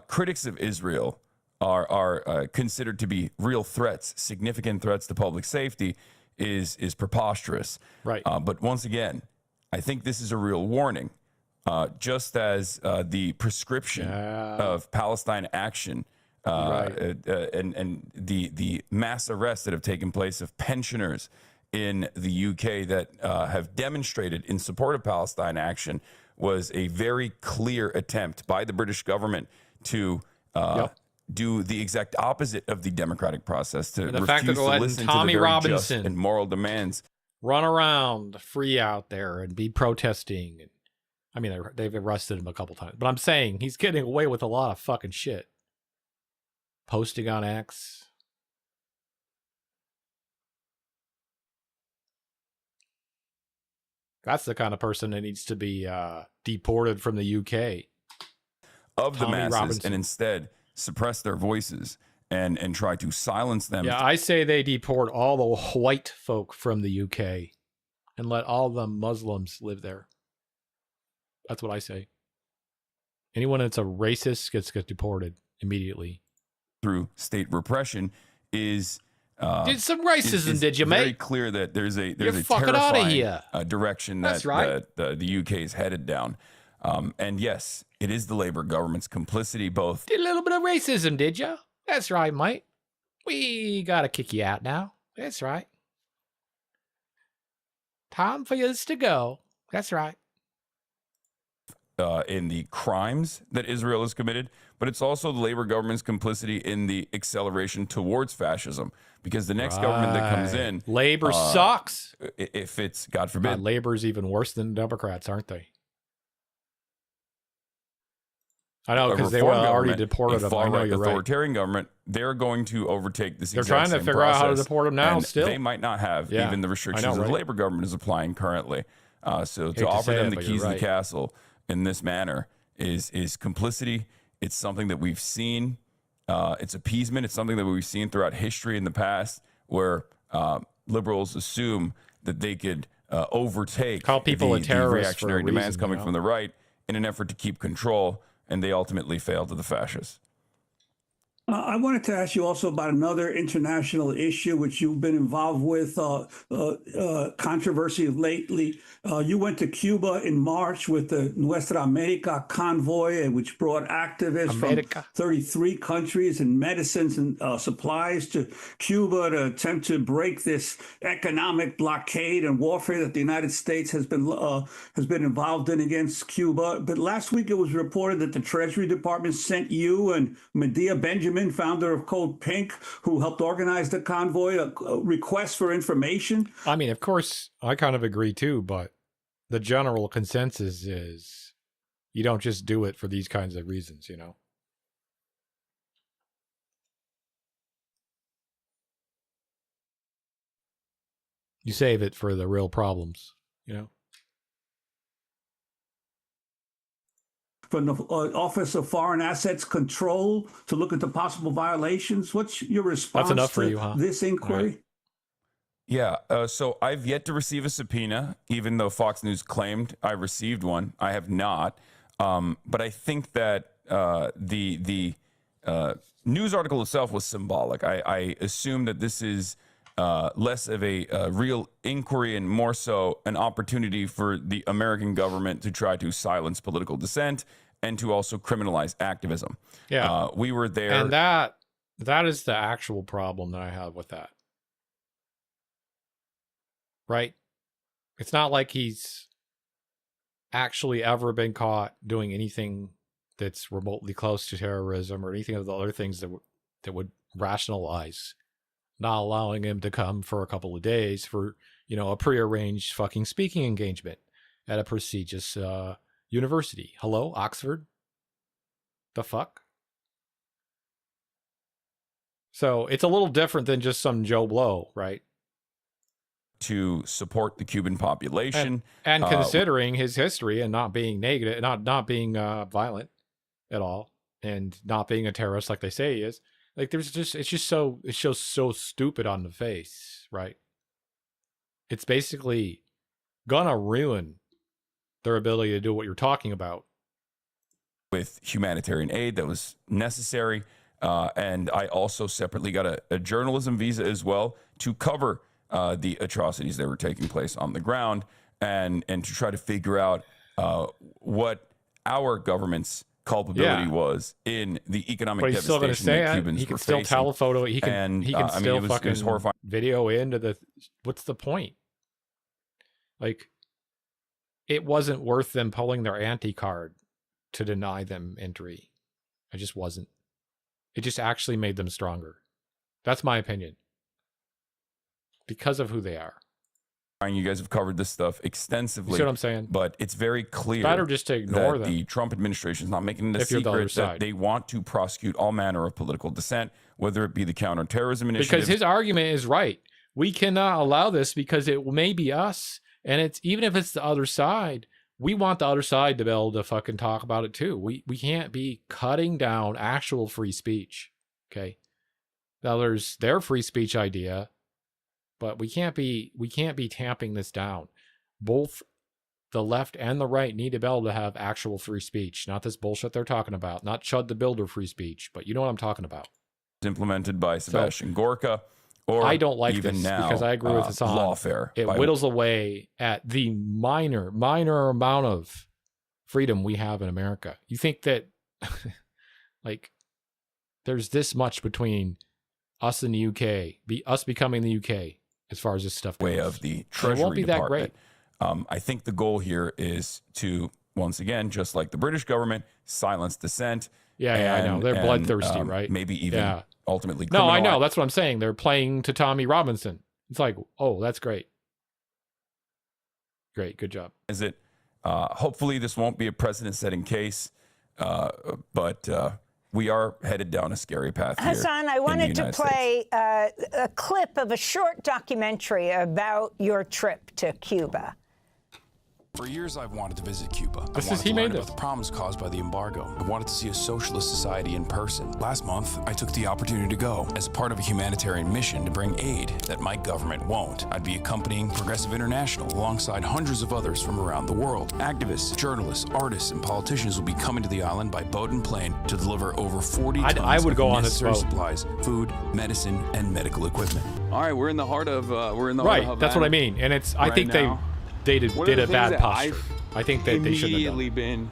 critics of Israel are considered to be real threats, significant threats to public safety, is preposterous. Right. But once again, I think this is a real warning. Just as the prescription of Palestine action and the mass arrests that have taken place of pensioners in the UK that have demonstrated in support of Palestine action was a very clear attempt by the British government to do the exact opposite of the democratic process, to refuse to listen to the very just and moral demands. Run around free out there and be protesting. I mean, they've arrested him a couple times, but I'm saying he's getting away with a lot of fucking shit. Posting on X. That's the kind of person that needs to be deported from the UK. Of the Tommy masses, Robinson. and instead suppress their voices and try to silence them. Yeah, I say they deport all the white folk from the UK and let all the Muslims live there. That's what I say. Anyone that's a racist gets deported immediately. Through state repression is did some racism, did you, very mate? Clear that there's a fucking outta terrifying here. Direction That's that right. the UK is headed down. And yes, it is the Labour government's complicity both. Did a little bit of racism, did you? That's right, mate. We gotta kick you out now. That's right. Time for us to go. That's right. In the crimes that Israel has committed, but it's also the Labour government's complicity in the acceleration towards fascism. Because the next government that comes in, Labor sucks. If it's, God forbid, Labor's even worse than Democrats, aren't they? I know, because they were already deported them. I know you're right. Authoritarian government, they're going to overtake this. They're trying to figure out how to deport them now. And still, they might not have even the restrictions that the Labour government is applying currently. So to offer them the keys to the castle in this manner is complicity. It's something that we've seen. It's appeasement. It's something that we've seen throughout history in the past, where liberals assume that they could overtake the reactionary demands coming from the right in an effort to keep control, and they ultimately fail to the fascists. I wanted to ask you also about another international issue which you've been involved with, controversy lately. You went to Cuba in March with the Nuestra America convoy, which brought activists from 33 countries and medicines and supplies to Cuba to attempt to break this economic blockade and warfare that the United States has been involved in against Cuba. But last week it was reported that the Treasury Department sent you and Medea Benjamin, founder of Code Pink, who helped organize the convoy, a request for information. I mean, of course, I kind of agree too, but the general consensus is you don't just do it for these kinds of reasons, you know? You save it for the real problems, you know? From the Office of Foreign Assets Control to look at the possible violations. What's your response to this inquiry? Right. Yeah, so I've yet to receive a subpoena, even though Fox News claimed I received one. I have not. But I think that the news article itself was symbolic. I assume that this is less of a real inquiry and more so an opportunity for the American government to try to silence political dissent and to also criminalize activism. Yeah, we were there, and that is the actual problem that I have with that. Right? It's not like he's actually ever been caught doing anything that's remotely close to terrorism or anything of the other things that would rationalize not allowing him to come for a couple of days for, you know, a prearranged fucking speaking engagement at a prestigious university. Hello, Oxford? The fuck? So it's a little different than just some Joe Blow, right? To support the Cuban population. And considering his history and not being negative, not being violent at all, and not being a terrorist like they say he is. Like it shows so stupid on the face, right? It's basically gonna ruin their ability to do what you're talking about. With humanitarian aid that was necessary. And I also separately got a journalism visa as well to cover the atrocities that were taking place on the ground and to try to figure out what our government's culpability was in the economic but he's still devastation say that Cubans he can were still facing. tell a photo. He can still it fucking was horrifying. Video into the. What's the point? Like, it wasn't worth them pulling their anti-card to deny them entry. It just wasn't. It just actually made them stronger. That's my opinion. Because of who they are. You guys have covered this stuff extensively. You see what I'm saying? But it's very clear better just to ignore that them. The Trump administration is not making it a If you're the other secret that side. they want to prosecute all manner of political dissent, whether it be the counterterrorism initiative. Because his argument is right. We cannot allow this because it may be us. And it's even if it's the other side, we want the other side to be able to fucking talk about it too. We can't be cutting down actual free speech. Okay. Now there's their free speech idea, but we can't be tamping this down. Both the left and the right need to be able to have actual free speech, not this bullshit they're talking about, not Chud the Builder free speech, but you know what I'm talking about. Implemented by Sebastian Gorka, or I don't like even this now, because I agree with Hasan. lawfare. It whittles away at the minor amount of freedom we have in America. You think that like there's this much between us and the UK, us becoming the UK as far as this stuff goes. Way of the Treasury it won't be Department. that great. I think the goal here is to, once again, just like the British government, silence dissent. Yeah, I know. They're bloodthirsty, right? Maybe even ultimately No, I criminalize. know. That's what I'm saying. They're playing to Tommy Robinson. It's like, oh, that's great. Great. Good job. Is it? Hopefully this won't be a precedent-setting case, but we are headed down a scary path here. Hasan, I wanted to play a clip of a short documentary about your trip to Cuba. For years, I've wanted to visit Cuba. I This is- wanted he to made learn this. about the problems caused by the embargo. I wanted to see a socialist society in person. Last month, I took the opportunity to go as a part of a humanitarian mission to bring aid that my government won't. I'd be accompanying Progressive International alongside hundreds of others from around the world. Activists, journalists, artists, and politicians will be coming to the island by boat and plane to deliver over 40 tons I would of go on this necessary boat. supplies, food, medicine, and medical equipment. All right, we're in the heart of Right. That's what I mean. And it's, I think they did a bad posture. I think that they shouldn't have done. immediately been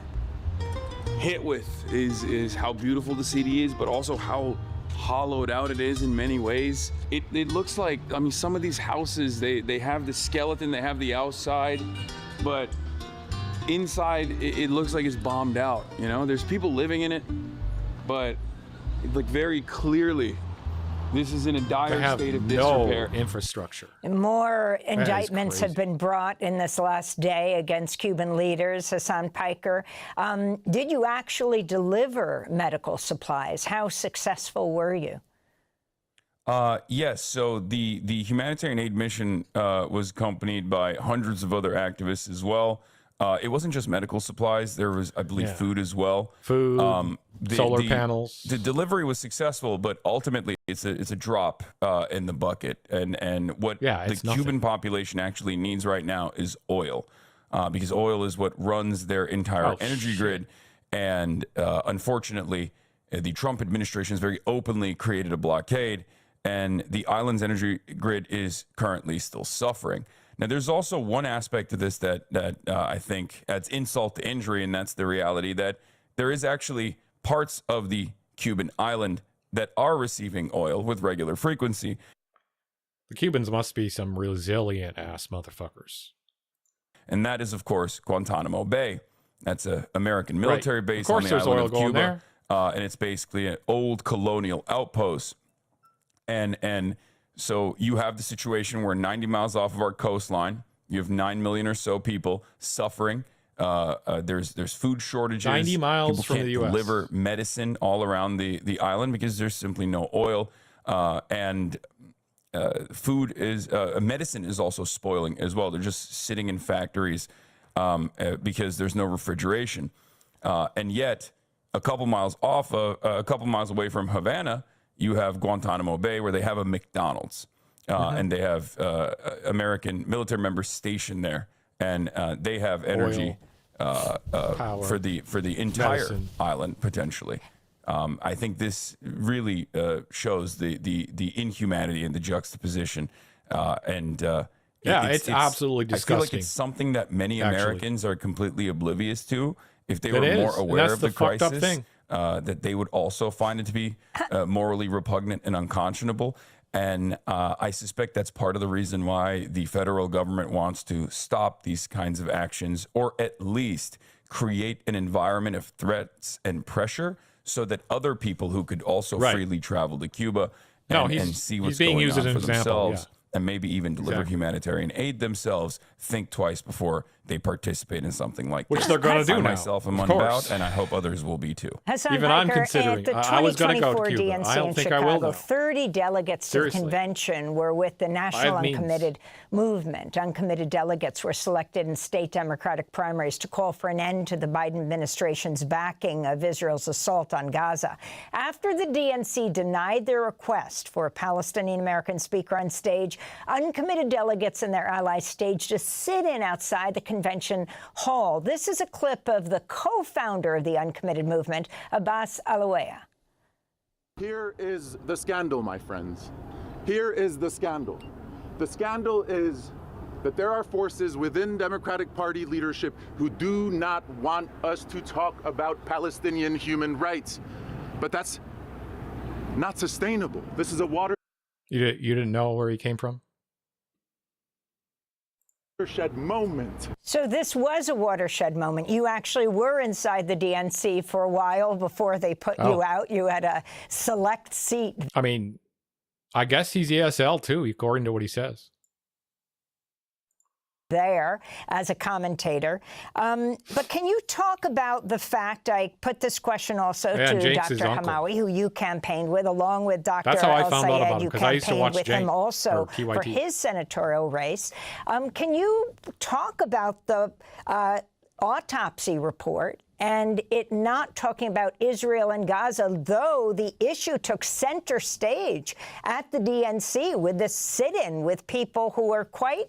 hit with is how beautiful the city is, but also how hollowed out it is in many ways. It looks like, I mean, some of these houses, they have the skeleton, they have the outside, but inside it looks like it's bombed out. You know, there's people living in it, but like very clearly, this is in a They dire have state of no disrepair. infrastructure. More is indictments have crazy. been brought in this last day against Cuban leaders, Hasan Piker. Did you actually deliver medical supplies? How successful were you? Yes. So the humanitarian aid mission was accompanied by hundreds of other activists as well. It wasn't just medical supplies. There was, I believe, food as well. Food, solar panels. The delivery was successful, but ultimately it's a drop in the bucket. And what the it's nothing. Cuban population actually needs right now is oil, because oil is what runs their entire energy grid. And unfortunately, the Trump administration has very openly created a blockade, and the island's energy grid is currently still suffering. Now, there's also one aspect to this that I think adds insult to injury, and that's the reality that there is actually parts of the Cuban island that are receiving oil with regular frequency. The Cubans must be some resilient ass motherfuckers. And that is, of course, Guantanamo Bay. That's an American military Right. base Of course on the there's island oil of going Cuba. And it's basically an old colonial outpost. And so you have the situation where 90 miles off of our coastline, you have 9 million or so people suffering. There's food shortages. 90 miles people from can't the US. deliver medicine all around the island because there's simply no oil. Food is medicine is also spoiling as well. They're just sitting in factories because there's no refrigeration. And yet, a couple miles away from Havana, you have Guantanamo Bay, where they have a McDonald's, and they have American military members stationed there, and they have energy for the entire medicine. island potentially. I think this really shows the inhumanity and the juxtaposition, it's absolutely disgusting. I feel like it's something that many Americans are completely oblivious to. If they were more aware that's of the fucked up crisis, thing. that they would also find it to be morally repugnant and unconscionable. And I suspect that's part of the reason why the federal government wants to stop these kinds of actions, or at least create an environment of threats and pressure so that other people who could also freely travel to Cuba and see what's being going used on as for an example, themselves and maybe even deliver humanitarian aid themselves think twice before they participate in something like Which this. they're going to do I now. myself am Of course. unbound, and I hope others will be too. Hasan Even I'm Piker, considering. at the I was going to go to 2024 Cuba. DNC I don't in think Chicago, I will now. 30 delegates to the Seriously. convention were with the National Uncommitted Movement. Uncommitted delegates were selected in state Democratic primaries to call for an end to the Biden administration's backing of Israel's assault on Gaza. After the DNC denied their request for a Palestinian-American speaker on stage, uncommitted delegates and their allies staged a sit-in outside the convention hall. This is a clip of the co-founder of the uncommitted movement, Abbas Alawaya. Here is the scandal, my friends. Here is the scandal. The scandal is that there are forces within Democratic Party leadership who do not want us to talk about Palestinian human rights. But that's not sustainable. This is a watershed You didn't know where he came from? moment. So this was a watershed moment. You actually were inside the DNC for a while before they put you out. You had a select seat. I mean, I guess he's ESL too, according to what he says. There as a commentator. But can you talk about the fact, I put this question also to Dr. Hamawi, who you campaigned with, along with Dr. That's how I El found out about Sayed. him, You because I used to campaigned watch with him also for TYT. his senatorial race. Can you talk about the autopsy report and it not talking about Israel and Gaza, though the issue took center stage at the DNC with this sit-in with people who are quite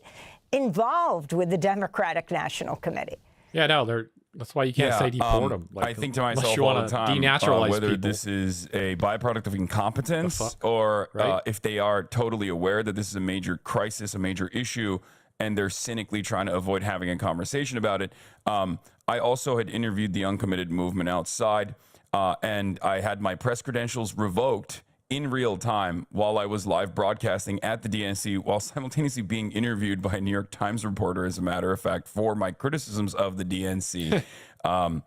involved with the Democratic National Committee? Yeah, no, that's why you can't say deport them. I think to myself all the time, whether this is a byproduct of incompetence or if they are totally aware that this is a major crisis, a major issue, and they're cynically trying to avoid having a conversation about it. I also had interviewed the uncommitted movement outside, and I had my press credentials revoked in real time while I was live broadcasting at the DNC while simultaneously being interviewed by a New York Times reporter, as a matter of fact, for my criticisms of the DNC. I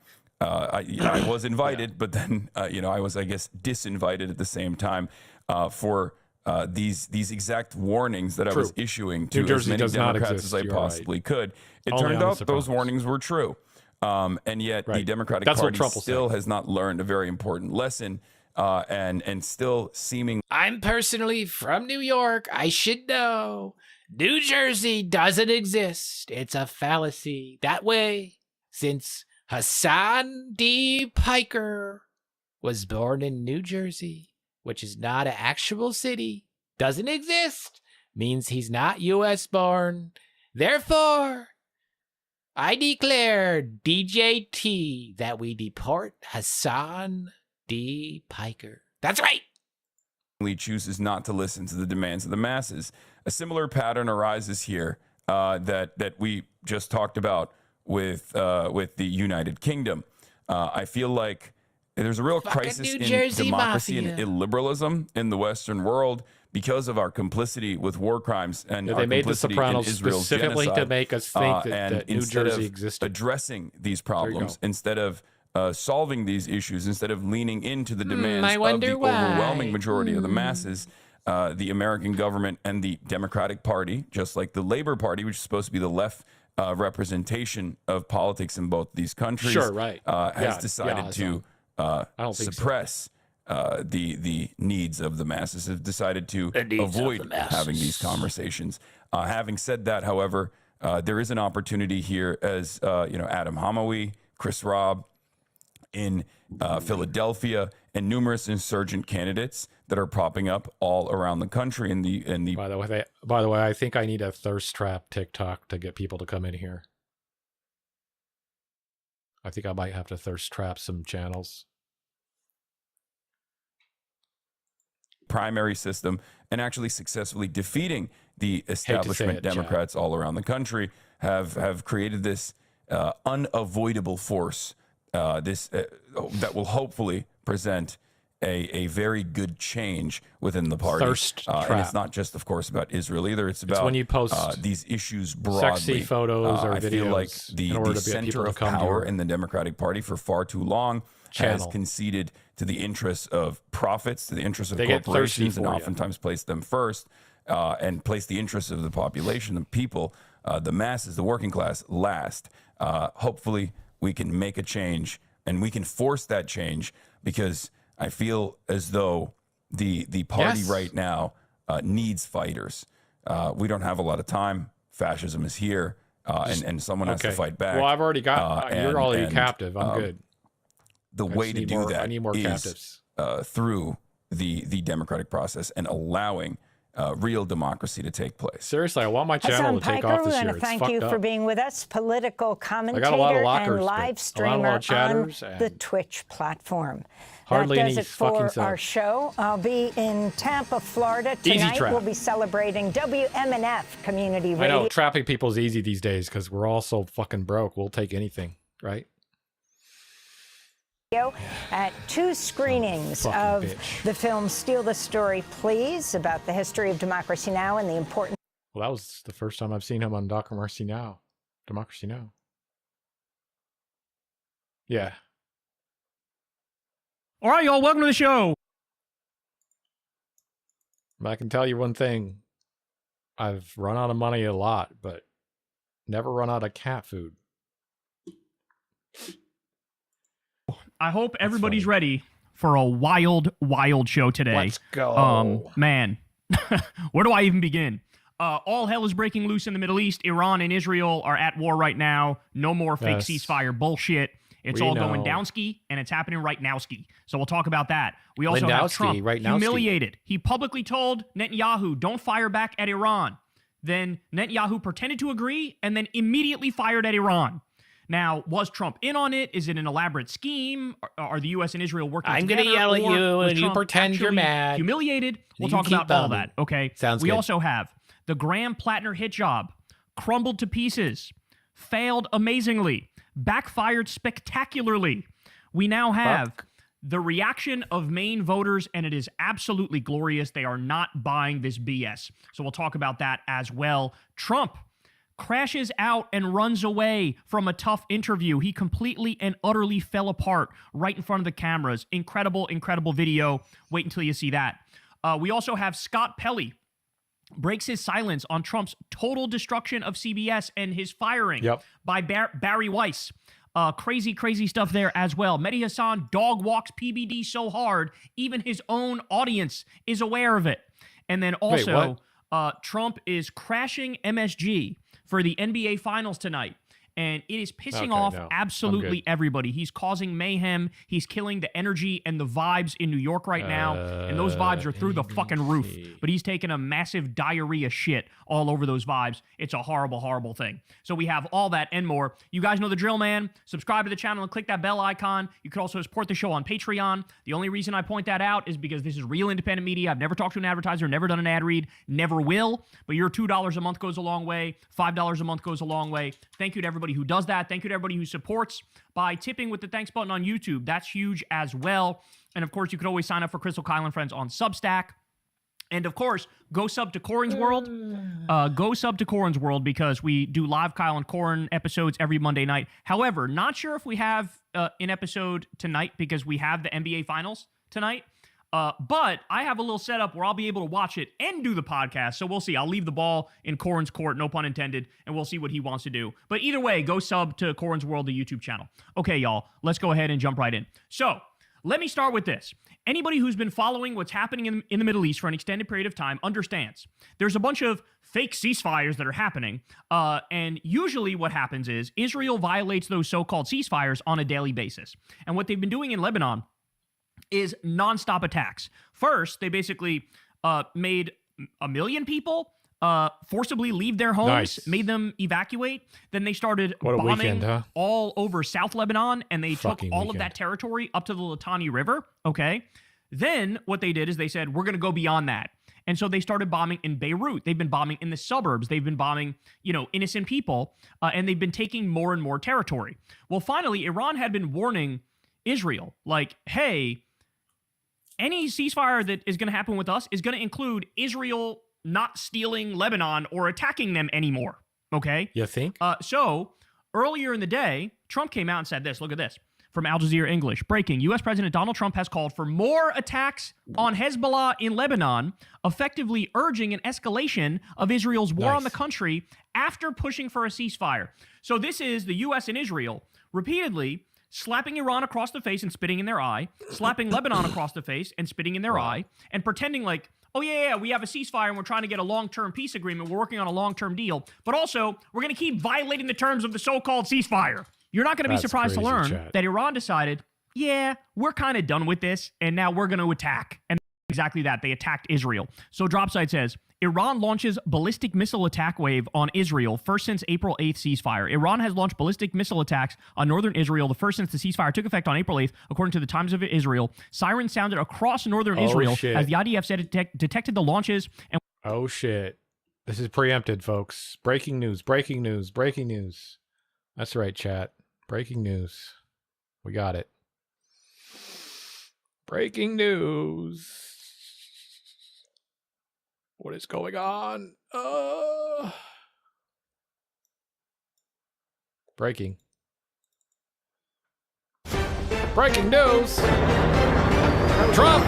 was invited, but then, I was, I guess, disinvited at the same time for these exact warnings that I was issuing to as many Democrats as I possibly could. It turned out those warnings were true. And yet the Democratic Party still has not learned a very important lesson. And still seeming. I'm personally from New York. I should know. New Jersey doesn't exist. It's a fallacy. That way, since Hasan D. Piker was born in New Jersey, which is not an actual city, doesn't exist, means he's not U.S. born. Therefore, I declare DJT that we deport Hasan D. Piker. That's right. Chooses not to listen to the demands of the masses. A similar pattern arises here that we just talked about with the United Kingdom. I feel like there's a real crisis in democracy and illiberalism in the Western world because of our complicity with war crimes and our they made The complicity Sopranos in Israel's specifically genocide. to make us think that New Jersey existed. Addressing these problems, instead of solving these issues, instead of leaning into the demands of the overwhelming majority of the masses, the American government and the Democratic Party, just like the Labor Party, which is supposed to be the left representation of politics in both these countries, has decided to suppress the needs of the masses, have decided to avoid having these conversations. Having said that, however, there is an opportunity here, as Adam Hamawi, Chris Robb in Philadelphia, and numerous insurgent candidates that are popping up all around the country. By the way, I think I need a thirst trap TikTok to get people to come in here. I think I might have to thirst trap some channels. Primary system and actually successfully defeating the establishment Democrats all around the country have created this unavoidable force that will hopefully present a very good change within the party. And it's not just, of course, about Israel either. It's about when you post these issues broadly. Sexy photos or videos. I feel like the center of power in the Democratic Party for far too long has conceded to the interests of profits, to the interests of corporations, and oftentimes placed them first. and place the interests of the population, the people, the masses, the working class last. Hopefully, we can make a change, and we can force that change, because I feel as though the party right now needs fighters. We don't have a lot of time. Fascism is here, and someone has to fight back. Well, I've already got. You're already captive. I'm good. The way to do that I need more is captives. Through the democratic process and allowing real democracy to take place. Seriously, I want my channel to take off this year. We want to thank you for being with us, political commentator and live streamer on the Twitch platform. Hardly that does any it for fucking our show. I'll be in Tampa, Florida tonight. We'll be celebrating WMNF Community Radio. I know, trapping people's easy these days because we're all so fucking broke. We'll take anything, right? At 2 screenings of the film Steal the Story, Please, about the history of Democracy Now! And the important... Well, that was the first time I've seen him on Democracy Now! Democracy Now! Yeah. All right, y'all, welcome to the show. I can tell you one thing. I've run out of money a lot, but never run out of cat food. I hope everybody's ready for a wild, wild show today. Let's go. Man, where do I even begin? All hell is breaking loose in the Middle East. Iran and Israel are at war right now. No more fake ceasefire bullshit. It's all going down ski, and it's happening right now ski. So we'll talk about that. We also have Trump humiliated. He publicly told Netanyahu, don't fire back at Iran. Then Netanyahu pretended to agree and then immediately fired at Iran. Now, was Trump in on it? Is it an elaborate scheme? Are the U.S. and Israel working together? I'm going to yell at you, and you pretend you're mad. Humiliated? We'll talk about all that, okay? Sounds good. We also also have the Graham Plattner hit job, crumbled to pieces, failed amazingly, backfired spectacularly. We now have the reaction of Maine voters, and it is absolutely glorious. They are not buying this BS. So we'll talk about that as well. Trump crashes out and runs away from a tough interview. He completely and utterly fell apart right in front of the cameras. Incredible, incredible video. Wait until you see that. We also have Scott Pelley breaks his silence on Trump's total destruction of CBS and his firing by Barry Weiss. Crazy, crazy stuff there as well. Mehdi Hasan dog walks PBD so hard, even his own audience is aware of it. And then also, Trump is crashing MSG for the NBA Finals tonight. And it is pissing off absolutely everybody. He's causing mayhem. He's killing the energy and the vibes in New York right now. And those vibes are through the fucking roof. But he's taking a massive diarrhea shit all over those vibes. It's a horrible, horrible thing. So we have all that and more. You guys know the drill, man. Subscribe to the channel and click that bell icon. You can also support the show on Patreon. The only reason I point that out is because this is real independent media. I've never talked to an advertiser, never done an ad read, never will. But your $2 a month goes a long way. $5 a month goes a long way. Thank you to everybody who does that. Thank you to everybody who supports by tipping with the thanks button on YouTube. That's huge as well. And of course, you could always sign up for Crystal Kyle and Friends on Substack. And of course, go sub to Corin's World. Go sub to Corin's World because we do live Kyle and Corin episodes every Monday night. However, not sure if we have an episode tonight because we have the NBA Finals tonight. But I have a little setup where I'll be able to watch it and do the podcast. So we'll see. I'll leave the ball in Corin's court, no pun intended, and we'll see what he wants to do. But either way, go sub to Corin's World, the YouTube channel. Okay, y'all, let's go ahead and jump right in. So let me start with this. Anybody who's been following what's happening in the Middle East for an extended period of time understands there's a bunch of fake ceasefires that are happening. And usually what happens is Israel violates those so-called ceasefires on a daily basis. And what they've been doing in Lebanon is nonstop attacks. First, they basically made 1 million people forcibly leave their homes, made them evacuate. Then they started bombing all over South Lebanon, and they took all of that territory up to the Litani River, okay? Then what they did is they said, we're going to go beyond that. And so they started bombing in Beirut. They've been bombing in the suburbs. They've been bombing, innocent people, and they've been taking more and more territory. Well, finally, Iran had been warning Israel, like, hey, any ceasefire that is going to happen with us is going to include Israel not stealing Lebanon or attacking them anymore, okay? You think? So earlier in the day, Trump came out and said this. Look at this. from Al Jazeera English. Breaking. U.S. President Donald Trump has called for more attacks on Hezbollah in Lebanon, effectively urging an escalation of Israel's war on the country after pushing for a ceasefire. So this is the U.S. and Israel repeatedly slapping Iran across the face and spitting in their eye, slapping Lebanon across the face and spitting in their eye, and pretending like, oh, yeah, we have a ceasefire and we're trying to get a long-term peace agreement. We're working on a long-term deal. But also, we're going to keep violating the terms of the so-called ceasefire. You're not going to be surprised to learn that Iran decided, yeah, we're kind of done with this, and now we're going to attack. And exactly that. They attacked Israel. So Dropside says, Iran launches ballistic missile attack wave on Israel, first since April 8th ceasefire. Iran has launched ballistic missile attacks on northern Israel, the first since the ceasefire took effect on April 8th, according to the Times of Israel. Sirens sounded across northern Israel as the IDF said it detected the launches. And oh, shit. This is preempted, folks. Breaking news, breaking news, breaking news. That's right, chat. Breaking news. We got it. Breaking news. What is going on? Breaking. Breaking news. Trump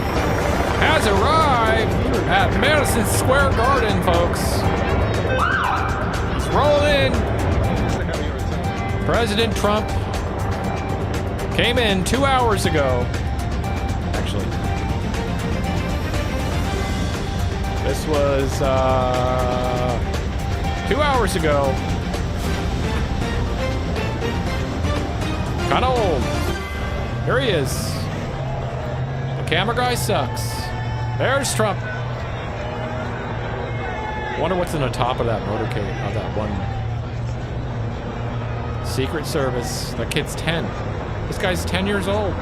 has arrived at Madison Square Garden, folks. He's rolling in. President Trump came in 2 hours ago. Actually, this was 2 hours ago. Kind of old. Here he is. The camera guy sucks. There's Trump. Wonder what's in the top of that motorcade, of that one. Secret Service. That kid's 10. This guy's 10 years old.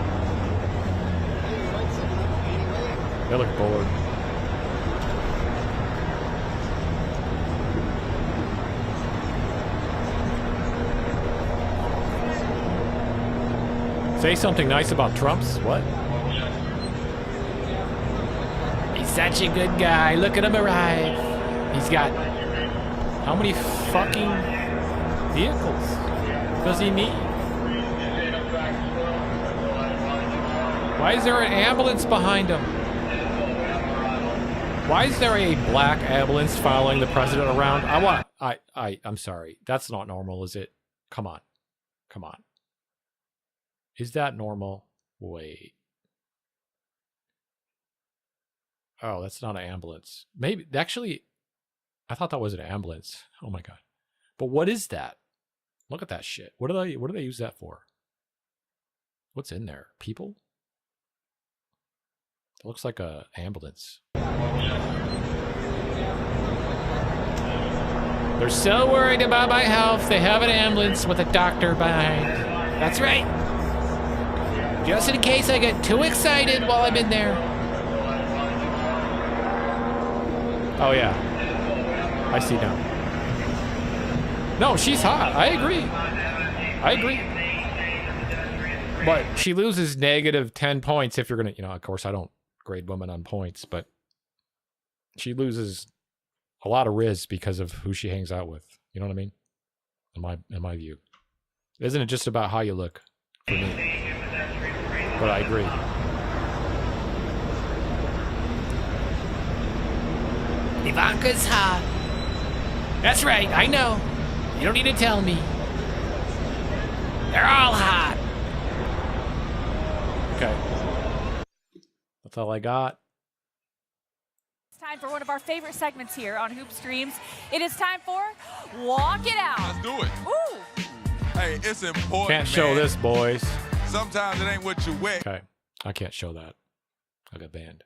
They look bored. Say something nice about Trump's. What? He's such a good guy. Look at him arrive. He's got how many fucking vehicles does he need? Why is there an ambulance behind him? Why is there a black ambulance following the president around? I'm sorry. That's not normal, is it? Come on. Come on. Is that normal? Wait. Oh, that's not an ambulance. Maybe, actually, I thought that was an ambulance. Oh my God. But what is that? Look at that shit. What do they use that for? What's in there? People? It looks like a ambulance. They're so worried about my health, they have an ambulance with a doctor behind. That's right. Just in case I get too excited while I'm in there. Oh yeah. I see now. No, she's hot. I agree. I agree. But she loses negative 10 points if you're going to, of course I don't grade women on points, but she loses a lot of riz because of who she hangs out with. You know what I mean? In my view. Isn't it just about how you look for me? But I agree. Ivanka's hot. That's right, I know. You don't need to tell me. They're all hot. Okay. That's all I got. It's time for one of our favorite segments here on Hoop Streams. It is time for Walk It Out. Let's do it. Ooh. Hey, it's important, Can't show this, boys. Sometimes it ain't what you wear. Okay. I can't show that. I got banned.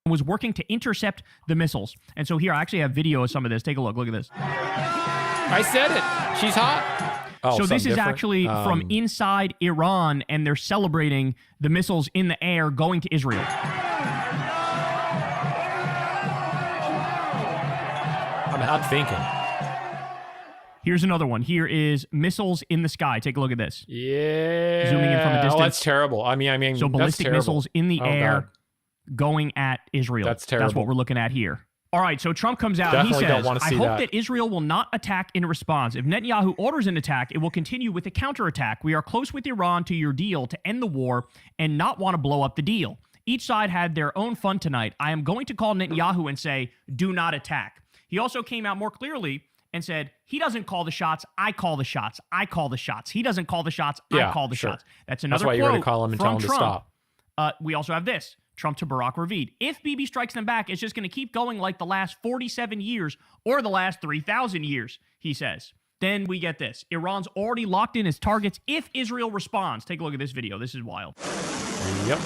Was working to intercept the missiles. And so here, I actually have video of some of this. Take a look. Look at this. I said it. She's hot. Oh, so this is actually from inside Iran, and they're celebrating the missiles in the air going to Israel. I'm thinking. Here's another one. Here is missiles in the sky. Take a look at this. Yeah. Zooming in from a distance. Oh, that's terrible. I mean, so ballistic that's missiles in the air going at Israel. That's terrible. That's what we're looking at here. All right, so Trump comes out and he says, I hope that Israel will not attack in response. If Netanyahu orders an attack, it will continue with a counterattack. We are close with Iran to your deal to end the war and not want to blow up the deal. Each side had their own fun tonight. I am going to call Netanyahu and say, do not attack. He also came out more clearly and said, he doesn't call the shots, I call the shots. I call the shots. He doesn't call the shots, I call the shots. That's another quote. That's why you're going to call him and tell him to stop. We also have this. Trump to Barack Ravid. If Bibi strikes them back, it's just going to keep going like the last 47 years or the last 3,000 years, he says. Then we get this. Iran's already locked in its targets if Israel responds. Take a look at this video. This is wild. Yep.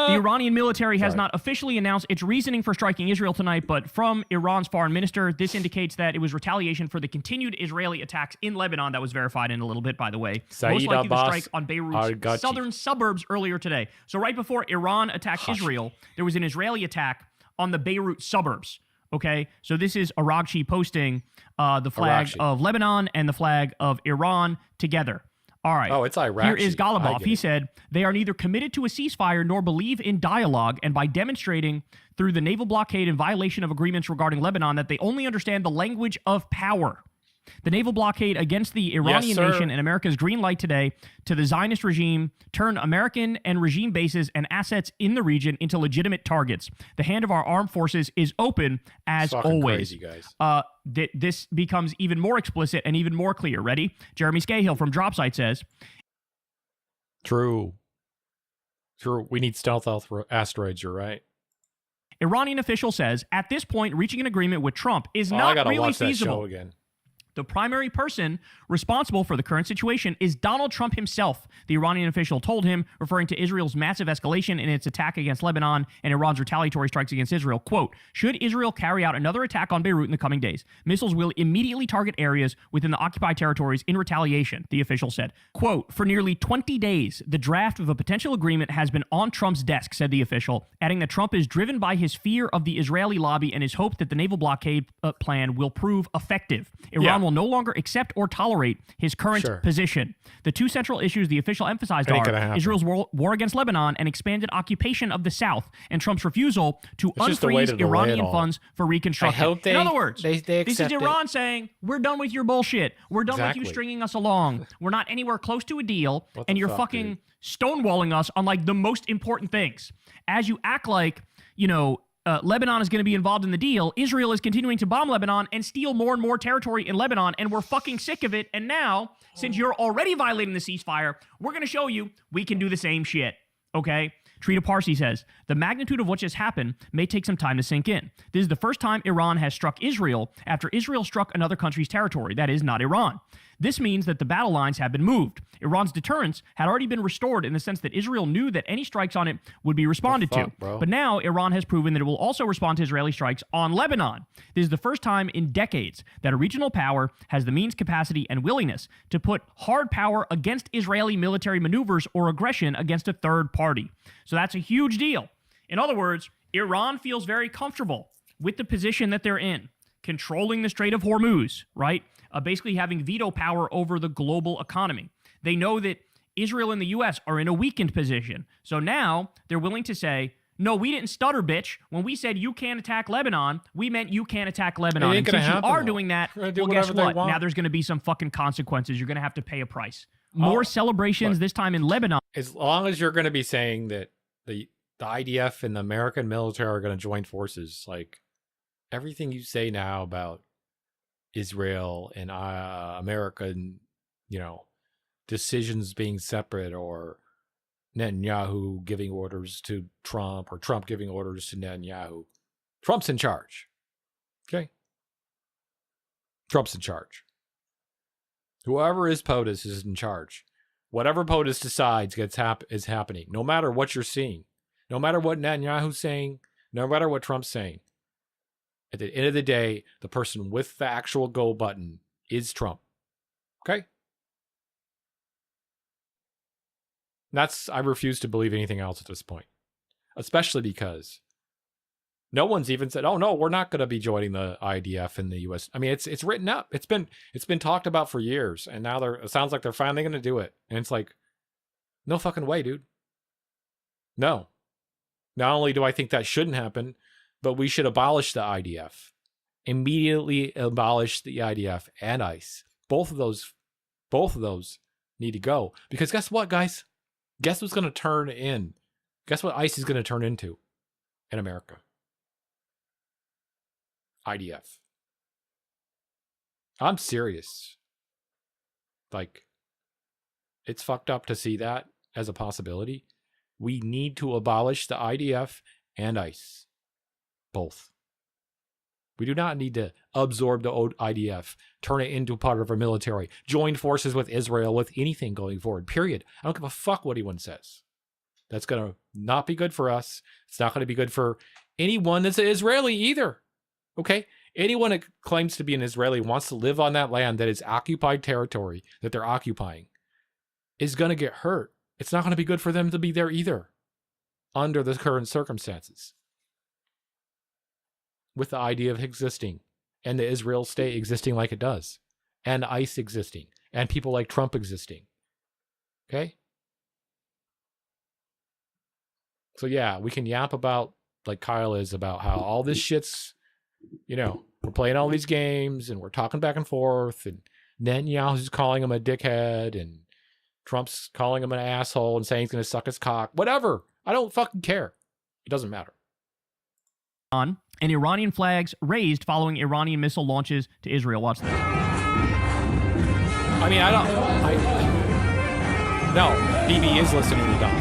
The Iranian military has not officially announced its reasoning for striking Israel tonight, but from Iran's foreign minister, this indicates that it was retaliation for the continued Israeli attacks in Lebanon. That was verified in a little bit, by the way. Most likely the strike on Beirut's southern suburbs earlier today. So right before Iran attacked Israel, there was an Israeli attack on the Beirut suburbs. Okay, so this is Aragchi posting the flag of Lebanon and the flag of Iran together. All right. Oh, it's Iraq. Here is Golubov. He said, they are neither committed to a ceasefire nor believe in dialogue, and by demonstrating through the naval blockade in violation of agreements regarding Lebanon that they only understand the language of power. The naval blockade against the Iranian nation and America's green light today to the Zionist regime turned American and regime bases and assets in the region into legitimate targets. The hand of our armed forces is open as always. Crazy, guys. This becomes even more explicit and even more clear. Ready? Jeremy Scahill from Dropsite says, True. We need stealth asteroids, you're right. Iranian official says, at this point, reaching an agreement with Trump is not really watch feasible. That show again. The primary person responsible for the current situation is Donald Trump himself, the Iranian official told him, referring to Israel's massive escalation in its attack against Lebanon and Iran's retaliatory strikes against Israel. Quote, should Israel carry out another attack on Beirut in the coming days, missiles will immediately target areas within the occupied territories in retaliation, the official said. Quote, for nearly 20 days, the draft of a potential agreement has been on Trump's desk, said the official, adding that Trump is driven by his fear of the Israeli lobby and his hope that the naval blockade plan will prove effective. Iran will no longer accept or tolerate his current position. The two central issues the official emphasized are Israel's war against Lebanon and expanded occupation of the South, and Trump's refusal to unfreeze Iranian funds for reconstruction. In other words, this is Iran saying, we're done with your bullshit. We're done with you stringing us along. We're not anywhere close to a deal, and you're fucking stonewalling us on like the most important things. As you act like, Lebanon is going to be involved in the deal, Israel is continuing to bomb Lebanon and steal more and more territory in Lebanon, and we're fucking sick of it. And now, since you're already violating the ceasefire, we're going to show you we can do the same shit, okay? Trita Parsi says, the magnitude of what just happened may take some time to sink in. This is the first time Iran has struck Israel after Israel struck another country's territory, that is, not Iran. This means that the battle lines have been moved. Iran's deterrence had already been restored in the sense that Israel knew that any strikes on it would be responded to. Bro? But now Iran has proven that it will also respond to Israeli strikes on Lebanon. This is the first time in decades that a regional power has the means, capacity, and willingness to put hard power against Israeli military maneuvers or aggression against a third party. So that's a huge deal. In other words, Iran feels very comfortable with the position that they're in, controlling the Strait of Hormuz, right? Basically having veto power over the global economy. They know that Israel and the U.S. are in a weakened position. So now they're willing to say, no, we didn't stutter, bitch. When we said you can't attack Lebanon, we meant you can't attack Lebanon. And since you are doing that, well, guess what? Now there's going to be some fucking consequences. You're going to have to pay a price. More celebrations this time in Lebanon. As long as you're going to be saying that the IDF and the American military are going to join forces, like everything you say now about Israel and American, decisions being separate, or Netanyahu giving orders to Trump, or Trump giving orders to Netanyahu. Trump's in charge. Okay? Trump's in charge. Whoever is POTUS is in charge. Whatever POTUS decides is happening, no matter what you're seeing, no matter what Netanyahu's saying, no matter what Trump's saying. At the end of the day, the person with the actual go button is Trump. Okay? I refuse to believe anything else at this point. Especially because no one's even said, oh no, we're not going to be joining the IDF in the US. I mean, it's written up. It's been talked about for years, and now it sounds like they're finally going to do it. And it's like, no fucking way, dude. No. Not only do I think that shouldn't happen, but we should abolish the IDF. Immediately abolish the IDF and ICE. Both of those need to go. Because guess what, guys? Guess what's going to turn in? Guess what ICE is going to turn into in America? IDF. I'm serious. Like, it's fucked up to see that as a possibility. We need to abolish the IDF and ICE. Both. We do not need to absorb the old IDF, turn it into part of our military, join forces with Israel, with anything going forward, period. I don't give a fuck what anyone says. That's going to not be good for us. It's not going to be good for anyone that's an Israeli either. Okay? Anyone that claims to be an Israeli, wants to live on that land that is occupied territory that they're occupying, is going to get hurt. It's not going to be good for them to be there either, under the current circumstances. With the idea of existing, and the Israel state existing like it does, and ICE existing, and people like Trump existing. Okay? So yeah, we can yap about, like Kyle is, about how all this shit's, you know, we're playing all these games, and we're talking back and forth, and Netanyahu's calling him a dickhead, and Trump's calling him an asshole and saying he's going to suck his cock. Whatever. I don't fucking care. It doesn't matter. And Iranian flags raised following Iranian missile launches to Israel. Watch this. I mean, no, BB is listening to Don.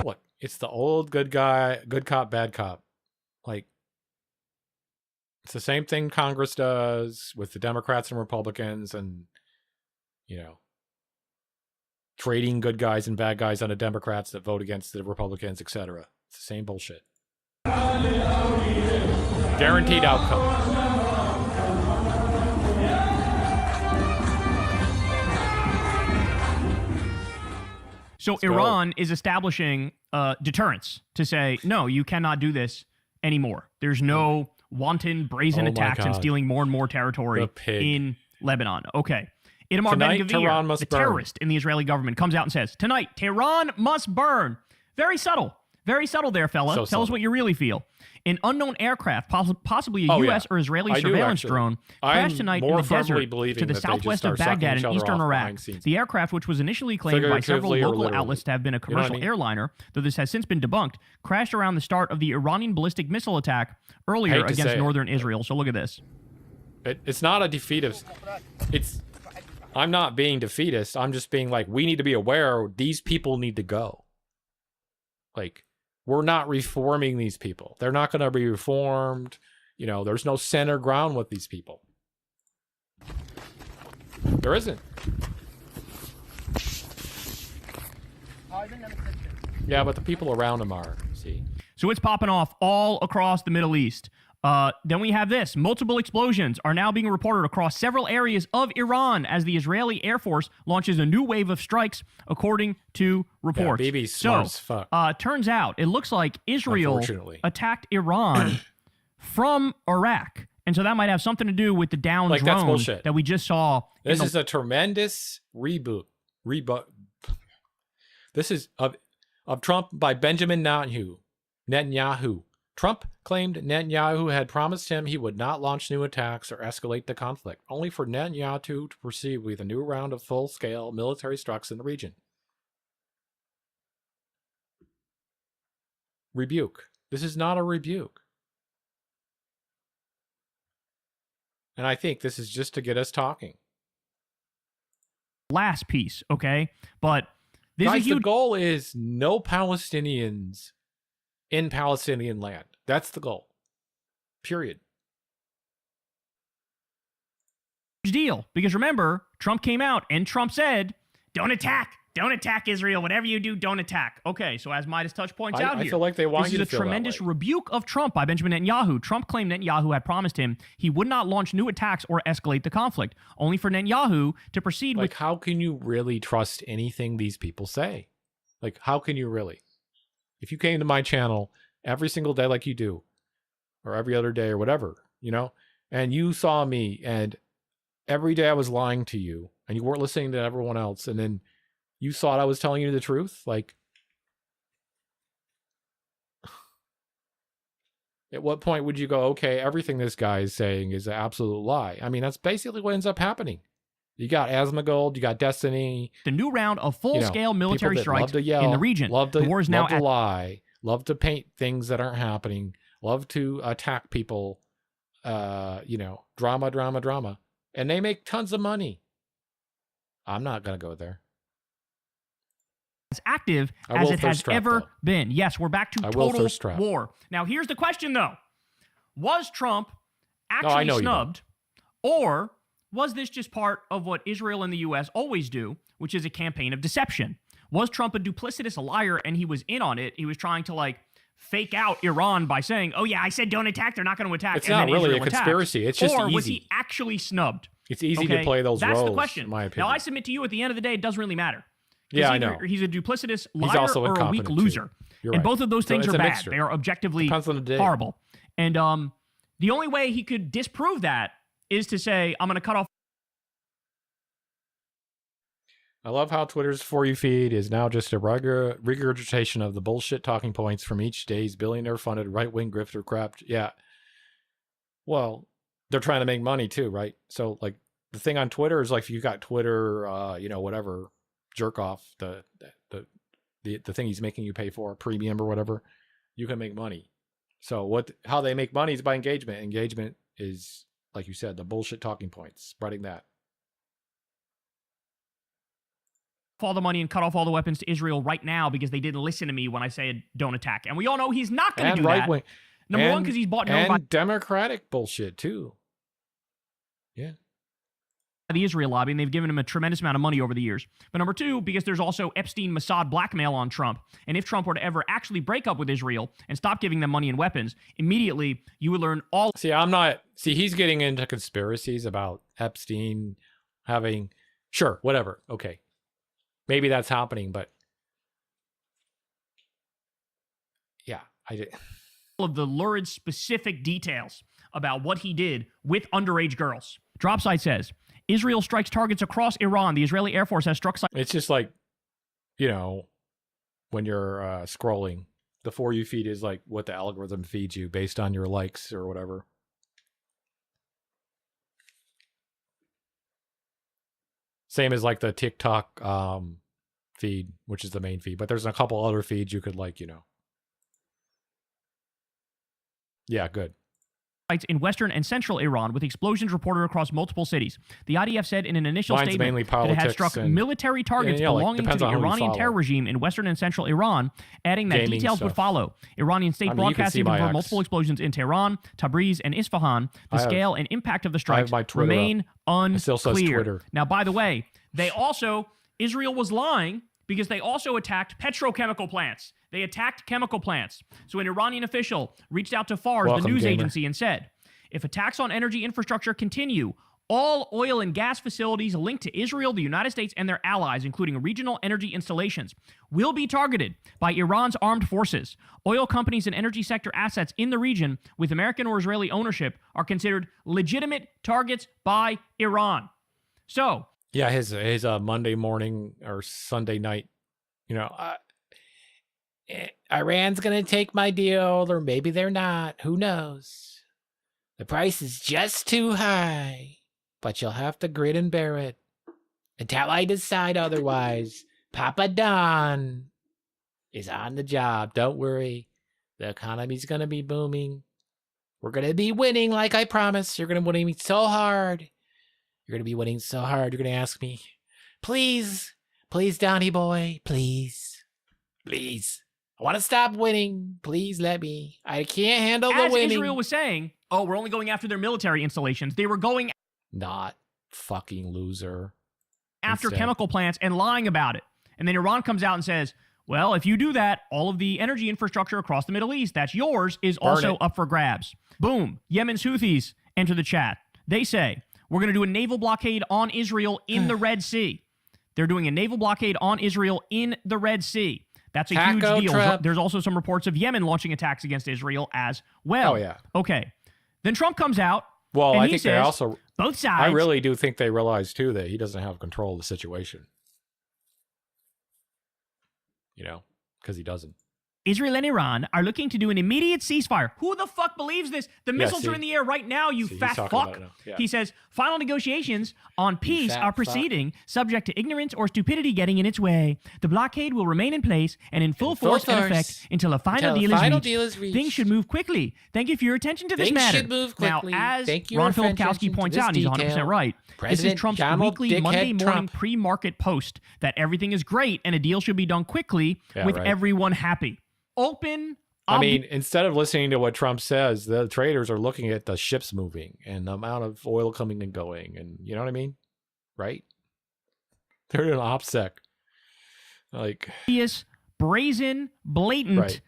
Look, it's the old good guy, good cop, bad cop. Like, it's the same thing Congress does with the Democrats and Republicans, and, you know, trading good guys and bad guys on the Democrats that vote against the Republicans, etc. It's the same bullshit. Guaranteed outcome. So Iran is establishing deterrence to say, no, you cannot do this anymore. There's no wanton, brazen attacks and stealing more and more territory in Lebanon. Okay. Itamar Ben-Gvir, the terrorist in the Israeli government, comes out and says, tonight, Tehran must burn. Very subtle. Very subtle there, fella. So Tell us what you really feel. An unknown aircraft, possibly a U.S. or Israeli surveillance drone, crashed tonight in the desert to the southwest of Baghdad in eastern Iraq. The aircraft, which was initially claimed by several local outlets to have been a commercial airliner, though this has since been debunked, crashed around the start of the Iranian ballistic missile attack earlier against northern Israel. So look at this. It's not a defeatist. I'm not being defeatist. I'm just being like, we need to be aware these people need to go. Like, we're not reforming these people. They're not going to be reformed. You know, there's no center ground with these people. There isn't. Yeah, but the people around them are, see. So it's popping off all across the Middle East. Then we have this. Multiple explosions are now being reported across several areas of Iran as the Israeli Air Force launches a new wave of strikes, according to reports. Yeah, BB's smart as fuck. Turns out, it looks like Israel attacked Iran from Iraq. And so that might have something to do with the down drone that we just saw. This is a tremendous reboot. This is of Trump by Benjamin Netanyahu. Trump claimed Netanyahu had promised him he would not launch new attacks or escalate the conflict, only for Netanyahu to proceed with a new round of full-scale military strikes in the region. Rebuke. This is not a rebuke. And I think this is just to get us talking. Last piece, okay? But this guys, is a huge... the goal is no Palestinians in Palestinian land. That's the goal. Period. Deal. Because remember, Trump came out and Trump said, don't attack. Don't attack Israel. Whatever you do, don't attack. Okay, so as Midas Touch points out here, I feel like they want you to this is a tremendous rebuke of Trump by Benjamin Netanyahu. Trump claimed Netanyahu had promised him he would not launch new attacks or escalate the conflict, only for Netanyahu to proceed with... Like, how can you really trust anything these people say? Like, how can you really? If you came to my channel every single day like you do, or every other day or whatever, you know, and you saw me and every day I was lying to you and you weren't listening to everyone else, and then you thought I was telling you the truth? Like, at what point would you go, okay, everything this guy is saying is an absolute lie? I mean, that's basically what ends up happening. You got Asmongold, you got Destiny. The new round of full-scale military strikes love to yell, in the region. Love to, the war is now love to lie, love to paint things that aren't happening, love to attack people, drama. And they make tons of money. I'm not going to go there. As active as it has ever been. Yes, we're back to total war. Now, here's the question, though. Was Trump actually snubbed, or was this just part of what Israel and the U.S. always do, which is a campaign of deception? Was Trump a duplicitous liar and he was in on it? He was trying to, fake out Iran by saying, oh, yeah, I said don't attack. They're not going to attack. It's not really a conspiracy. It's just easy. Or was he actually snubbed? It's easy to play those roles. That's the question. In my opinion. Now, I submit to you, at the end of the day, it doesn't really matter. Yeah, I know. He's a duplicitous liar or a weak loser. You're and right. both of those things are bad. Mixture. They are objectively horrible. And the only way he could disprove that is to say, I'm going to cut off. I love how Twitter's For You feed is now just a regurgitation of the bullshit talking points from each day's billionaire-funded right-wing grifter crap. Yeah. Well, they're trying to make money too, right? So, the thing on Twitter is, if you got Twitter, whatever, jerk off, the thing he's making you pay for, premium or whatever, you can make money. So how they make money is by engagement. Engagement is, like you said, the bullshit talking points, spreading that. All the money and cut off all the weapons to Israel right now because they didn't listen to me when I said don't attack. And we all know he's not going to do that. Number one, because he's bought by Democratic bullshit too. Yeah. The Israel lobby, and they've given him a tremendous amount of money over the years. But number two, because there's also Epstein-Mossad blackmail on Trump. And if Trump were to ever actually break up with Israel and stop giving them money and weapons, immediately you would learn all. He's getting into conspiracies about Epstein having, sure, whatever. Okay. Maybe that's happening, but yeah, I did. All of the lurid specific details about what he did with underage girls. Dropsite says, Israel strikes targets across Iran. The Israeli Air Force has struck sites. It's just when you're scrolling, the For You feed is what the algorithm feeds you based on your likes or whatever. Same as the TikTok feed, which is the main feed. But there's a couple other feeds you could Yeah, good. In western and central Iran with explosions reported across multiple cities. The IDF said in an initial statement that it had struck military targets belonging to the Iranian terror regime in western and central Iran, adding that details would follow. Iranian state broadcasting confirmed multiple explosions in Tehran, Tabriz, and Isfahan. The scale and impact of the strikes remain unclear. Now, by the way, Israel was lying because they also attacked petrochemical plants. They attacked chemical plants. So an Iranian official reached out to FARS, the news agency, and said, if attacks on energy infrastructure continue, all oil and gas facilities linked to Israel, the United States, and their allies, including regional energy installations, will be targeted by Iran's armed forces. Oil companies and energy sector assets in the region with American or Israeli ownership are considered legitimate targets by Iran. So... yeah, his Monday morning or Sunday night, Iran's going to take my deal, or maybe they're not. Who knows? The price is just too high, but you'll have to grin and bear it until I decide otherwise. Papa Don is on the job. Don't worry. The economy's going to be booming. We're going to be winning like I promised. You're going to win me so hard. You're going to be winning so hard. You're going to ask me, please, Donnie boy, please. I want to stop winning. Please let me. I can't handle the winning. As Israel was saying, we're only going after their military installations. They were going... not fucking loser. After chemical plants and lying about it. And then Iran comes out and says, well, if you do that, all of the energy infrastructure across the Middle East, that's yours, is also up for grabs. Boom. Yemen's Houthis enter the chat. They say, we're going to do a naval blockade on Israel in the Red Sea. They're doing a naval blockade on Israel in the Red Sea. That's a huge deal. Trump. There's also some reports of Yemen launching attacks against Israel as well. Oh, yeah. Okay. Then Trump comes out Well, And I he think they says, also both sides. I really do think they realize too that he doesn't have control of the situation. You know, because he doesn't. Israel and Iran are looking to do an immediate ceasefire. Who the fuck believes this? The missiles are see? in the air right now, you See, he's fat talking about fuck. it now. Yeah. He says, final negotiations on peace fat are fuck. proceeding, subject to ignorance or stupidity getting in its way. The blockade will remain in place and in full force and effect until a final deal is reached. Things should move quickly. Thank you for your attention to this Things matter. should move quickly. Now, as Thank you Ron for your Filipkowski attention points to out, and he's this 100% detail. right, this is President Trump's Donald weekly Dickhead Monday morning Trump. pre-market post that everything is great and a deal should be done quickly with right. everyone happy. Open. I mean, instead of listening to what Trump says, the traders are looking at the ships moving and the amount of oil coming and going, and you know what I mean, right? They're in OPSEC, like obvious, brazen, blatant Right.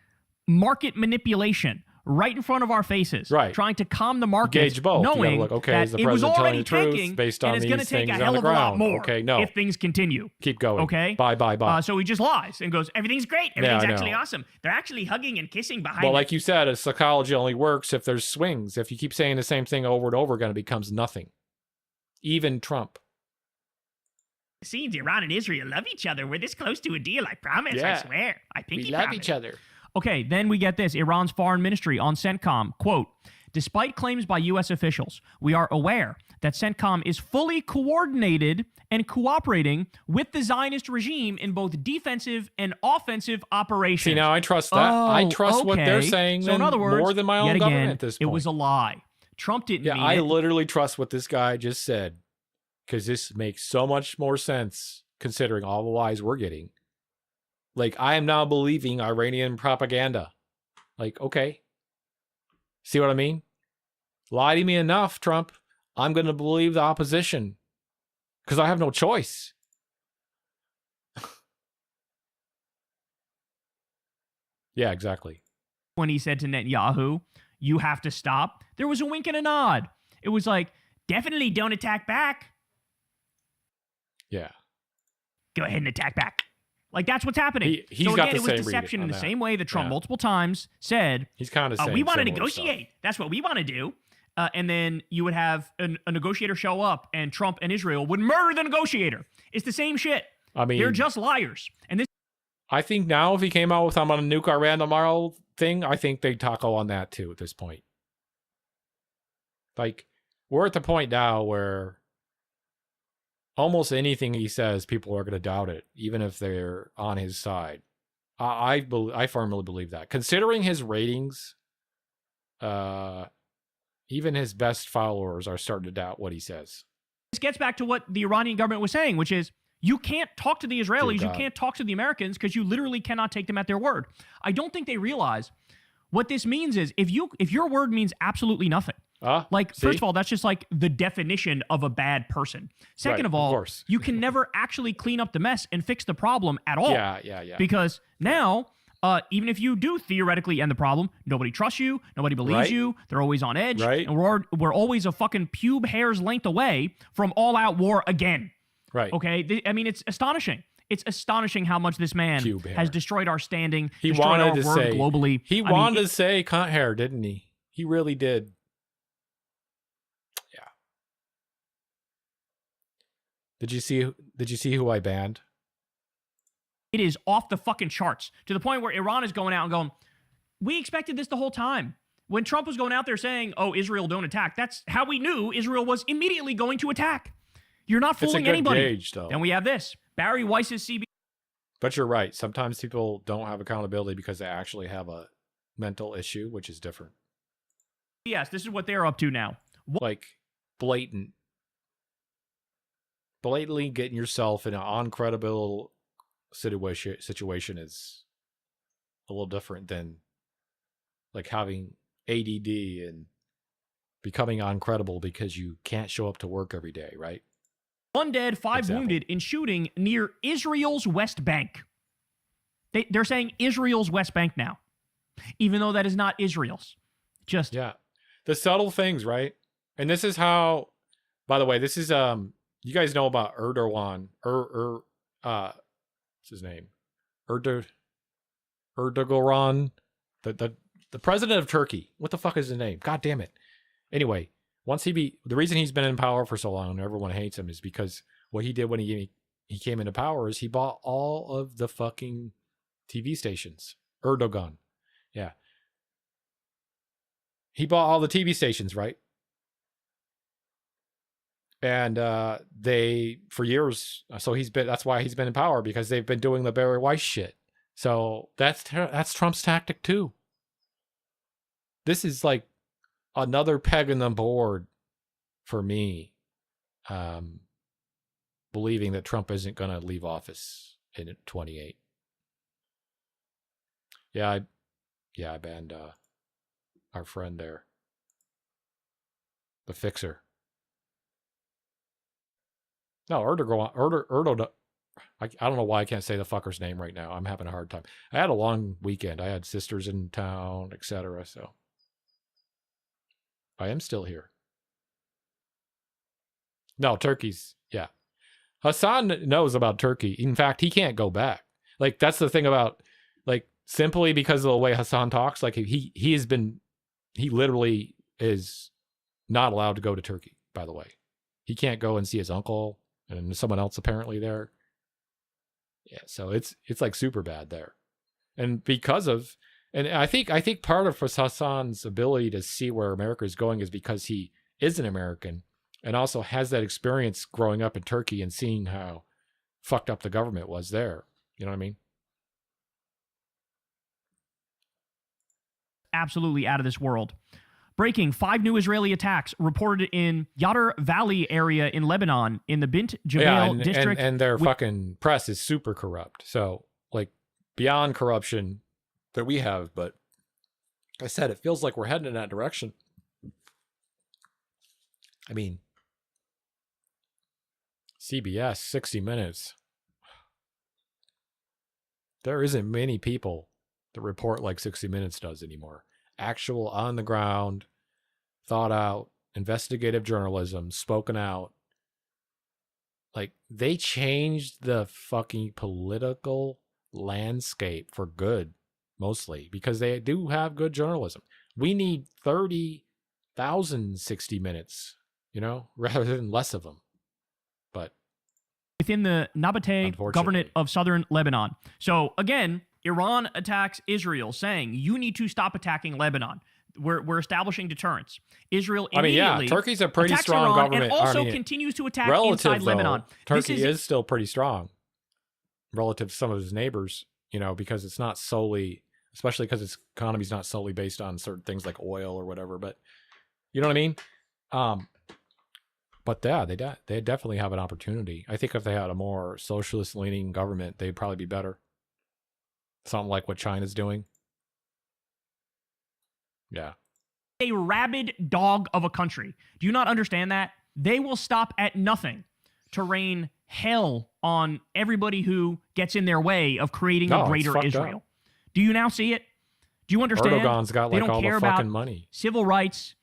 market manipulation right in front of our faces, Right. trying to calm the markets, gauge both. You gotta knowing look, okay, that is the it was president telling already the truth tanking, based and on it's going to these take a things hell on the of a lot ground? more Okay, no. if things continue. Keep going. Okay? Bye. So he just lies and goes, everything's great, Yeah, everything's I actually know. awesome. They're actually hugging and kissing behind Well, it. like you said, a psychology only works if there's swings. If you keep saying the same thing over and over again, it becomes nothing. Even Trump. It seems Iran and Israel love each other. We're this close to a deal, I promise, I Yeah. swear. I think We he love promised. each other. Okay, then we get this. Iran's foreign ministry on CENTCOM, quote, despite claims by U.S. officials, we are aware that CENTCOM is fully coordinated and cooperating with the Zionist regime in both defensive and offensive operations. See, now I trust that. I trust what they're okay. saying So in other words, more than my own yet government again, at this it point. was a lie. Trump didn't Yeah, mean I it. literally trust what this guy just said because this makes so much more sense considering all the lies we're getting. Like, I am now believing Iranian propaganda. Like, okay. See what I mean? Lie to me enough, Trump. I'm going to believe the opposition because I have no choice. Yeah, exactly. When he said to Netanyahu, you have to stop, there was a wink and a nod. It was like, definitely don't attack back. Yeah. Go ahead and attack back. Like, that's what's happening. He's so got again, the it was same reading deception in on the that. same way that Trump Yeah. multiple times said, He's kind of saying we want to similar negotiate. stuff. That's what we want to do. And then you would have a negotiator show up and Trump and Israel would murder the negotiator. It's the same shit. I mean, they're just liars. And this I think now if he came out with I'm going to nuke Iran tomorrow thing, I think they'd tackle on that too at this point. Like, we're at the point now where almost anything he says, people are going to doubt it, even if they're on his side. I firmly believe that. Considering his ratings, even his best followers are starting to doubt what he says. This gets back to what the Iranian government was saying, which is you can't talk to the Israelis, you God. can't talk to the Americans because you literally cannot take them at their word. I don't think they realize what this means is if your word means absolutely nothing. Like, see? first of all, that's just like the definition of a bad person. Second Right, of all, of course. you can never actually clean up the mess and fix the problem at all. Yeah. Because now, even if you do theoretically end the problem, nobody trusts you, nobody believes Right. you, they're always on edge, Right. and we're always a fucking pube hair's length away from all-out war again. Right. Okay? I mean, it's astonishing. It's astonishing how much this man Pube hair. has destroyed our standing, He destroyed wanted our to word say globally. He I mean, wanted to say cunt hair, didn't he? He really did. Yeah. Did you see who I banned? It is off the fucking charts to the point where Iran is going out and going, we expected this the whole time. When Trump was going out there saying, oh, Israel don't attack, that's how we knew Israel was immediately going to attack. You're not It's a fooling good anybody. gauge, though. Then we have this. Barry Weiss's CB. But you're right. Sometimes people don't have accountability because they actually have a mental issue, which is different. Yes, this is what they're up to now. Like blatantly getting yourself in an uncredible situation is a little different than like having ADD and becoming uncredible because you can't show up to work every day, right? 1 dead, 5 Example. wounded in shooting near Israel's West Bank. They're saying Israel's West Bank now, even though that is not Israel's. Just Yeah. The subtle things, right? And this is how, by the way, this is, you guys know about Erdogan, what's his name? Erdogan, the president of Turkey. What the fuck is his name? God damn it. Anyway, the reason he's been in power for so long and everyone hates him is because what he did when he came into power is he bought all of the fucking TV stations. Erdogan. Yeah. He bought all the TV stations, right? And they, for years, so that's why he's been in power, because they've been doing the Barry Weiss shit. So that's Trump's tactic too. This is like another peg in the board for me, believing that Trump isn't going to leave office in 28. Yeah, I banned our friend there, the fixer. No, Erdogan. I don't know why I can't say the fucker's name right now. I'm having a hard time. I had a long weekend. I had sisters in town, etc. So I am still here. No, Turkey's, yeah. Hasan knows about Turkey. In fact, he can't go back. Like, that's the thing about, like, simply because of the way Hasan talks, like, he literally is not allowed to go to Turkey, by the way. He can't go and see his uncle and someone else apparently there. Yeah, so it's like super bad there. And I think part of Hasan's ability to see where America is going is because he is an American and also has that experience growing up in Turkey and seeing how fucked up the government was there. You know what I mean? Absolutely out of this world. Breaking, 5 new Israeli attacks reported in Yadar Valley area in Lebanon in the Bint Jbeil district. And their fucking press is super corrupt. So, like, beyond corruption that we have, but like I said, it feels like we're heading in that direction. I mean, CBS, 60 Minutes. There isn't many people that report like 60 Minutes does anymore. Actual on the ground, thought out, investigative journalism, spoken out. Like, they changed the fucking political landscape for good, mostly, because they do have good journalism. We need 30,000 60 Minutes, rather than less of them. But within the Nabateh Governorate of southern Lebanon. So again, Iran attacks Israel, saying you need to stop attacking Lebanon. We're establishing deterrence. Israel immediately Turkey's a pretty strong Iran government. and also continues to attack inside Lebanon. Turkey is still pretty strong relative to some of his neighbors, because it's not solely, especially because its economy is not solely based on certain things like oil or whatever. But you know what I mean? But yeah, they definitely have an opportunity. I think if they had a more socialist-leaning government, they'd probably be better. Something like what China's doing. Yeah. A rabid dog of a country. Do you not understand that? They will stop at nothing to rain hell on everybody who gets in their way of creating a greater Israel. Up. Do you now see it? Do you understand? Erdogan's got like all the fucking money. Civil rights,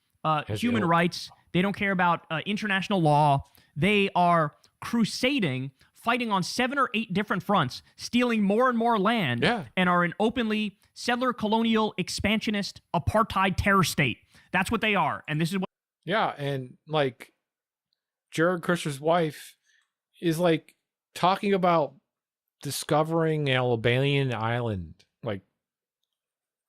human rights. They don't care about international law. They are crusading, fighting on 7 or 8 different fronts, stealing more and more land, and are an openly settler, colonial, expansionist, apartheid terror state. That's what they are. And this is what... Yeah, and like Jared Kushner's wife is like talking about discovering an Albanian island. Like,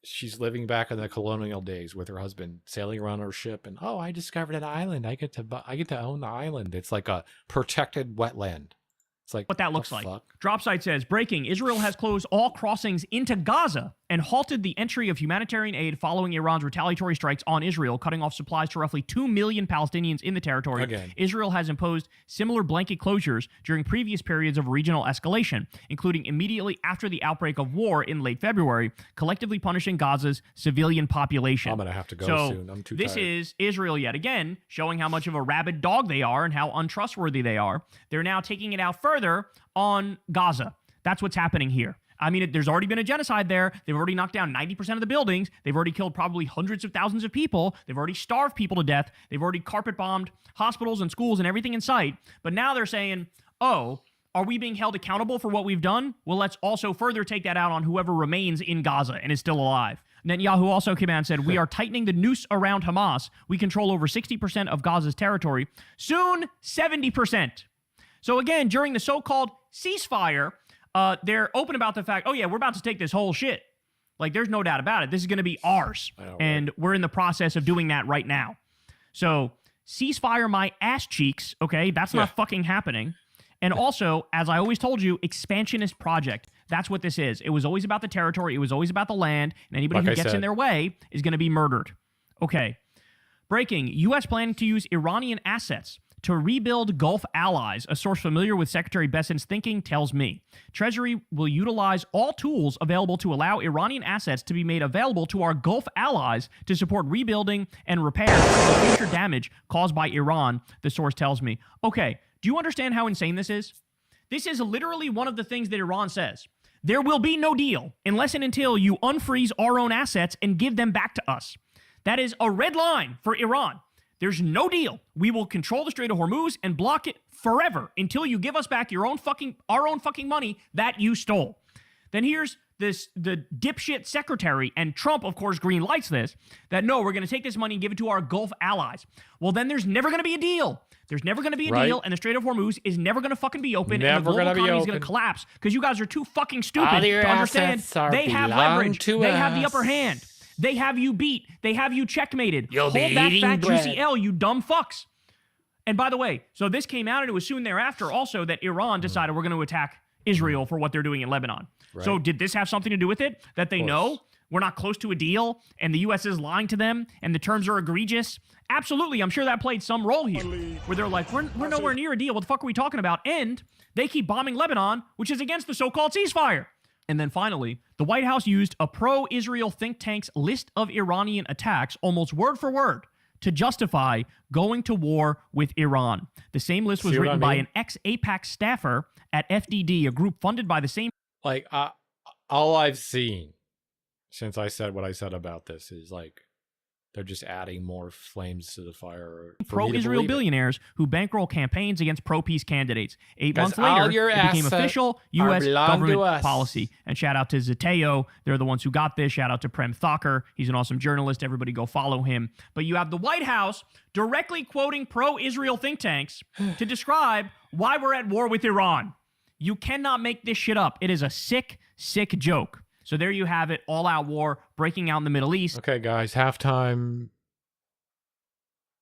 she's living back in the colonial days with her husband, sailing around her ship, and I discovered an island. I get to own the island. It's like a protected wetland. It's like what that looks like. Dropsite says, breaking, Israel has closed all crossings into Gaza and halted the entry of humanitarian aid following Iran's retaliatory strikes on Israel, cutting off supplies to roughly 2 million Palestinians in the territory. Again. Israel has imposed similar blanket closures during previous periods of regional escalation, including immediately after the outbreak of war in late February, collectively punishing Gaza's civilian population. I'm going to have to go soon. I'm too This tired. is Israel yet again, showing how much of a rabid dog they are and how untrustworthy they are. They're now taking it out further on Gaza. That's what's happening here. I mean, there's already been a genocide there. They've already knocked down 90% of the buildings. They've already killed probably hundreds of thousands of people. They've already starved people to death. They've already carpet bombed hospitals and schools and everything in sight. But now they're saying, are we being held accountable for what we've done? Well, let's also further take that out on whoever remains in Gaza and is still alive. Netanyahu also came out and said, we are tightening the noose around Hamas. We control over 60% of Gaza's territory, soon 70%. So again, during the so-called ceasefire, they're open about the fact, oh yeah, we're about to take this whole shit. Like, there's no doubt about it. This is going to be ours. And we're in the process of doing that right now. So ceasefire my ass cheeks, okay? That's not fucking happening. And also, as I always told you, expansionist project. That's what this is. It was always about the territory. It was always about the land. And anybody who gets in their way is going to be murdered. Okay. Breaking. U.S. planning to use Iranian assets to rebuild Gulf allies. A source familiar with Secretary Bessent's thinking tells me. Treasury will utilize all tools available to allow Iranian assets to be made available to our Gulf allies to support rebuilding and repair the future damage caused by Iran, the source tells me. Okay. Do you understand how insane this is? This is literally one of the things that Iran says. There will be no deal unless and until you unfreeze our own assets and give them back to us. That is a red line for Iran. There's no deal. We will control the Strait of Hormuz and block it forever until you give us back our own fucking money that you stole. Then here's the dipshit secretary, and Trump, of course, green lights this, that no, we're going to take this money and give it to our Gulf allies. Well, then there's never going to be a deal. There's never going to be a deal, and the Strait of Hormuz is never going to fucking be open, and the global economy is going to collapse because you guys are too fucking stupid to understand they have leverage. They have the upper hand. They have you beat. They have you checkmated. You'll Hold be that eating fat, bread. juicy L, you dumb fucks. And by the way, so this came out, and it was soon thereafter also that Iran decided we're going to attack Israel for what they're doing in Lebanon. Right. So did this have something to do with it? That they know we're not close to a deal, and the U.S. is lying to them, and the terms are egregious? Absolutely. I'm sure that played some role here, where they're like, we're nowhere near a deal. What the fuck are we talking about? And they keep bombing Lebanon, which is against the so-called ceasefire. And then finally, the White House used a pro-Israel think tank's list of Iranian attacks, almost word for word, to justify going to war with Iran. The same list was written by an ex-AIPAC staffer at FDD, a group funded by the same... Like, all I've seen since I said what I said about this is, like, they're just adding more flames to the fire. Pro-Israel billionaires who bankroll campaigns against pro-peace candidates. 8 months later, it became official U.S. government policy. And shout out to Zateo. They're the ones who got this. Shout out to Prem Thakur. He's an awesome journalist. Everybody go follow him. But you have the White House directly quoting pro-Israel think tanks to describe why we're at war with Iran. You cannot make this shit up. It is a sick, sick joke. So there you have it, all-out war breaking out in the Middle East. Okay, guys, halftime.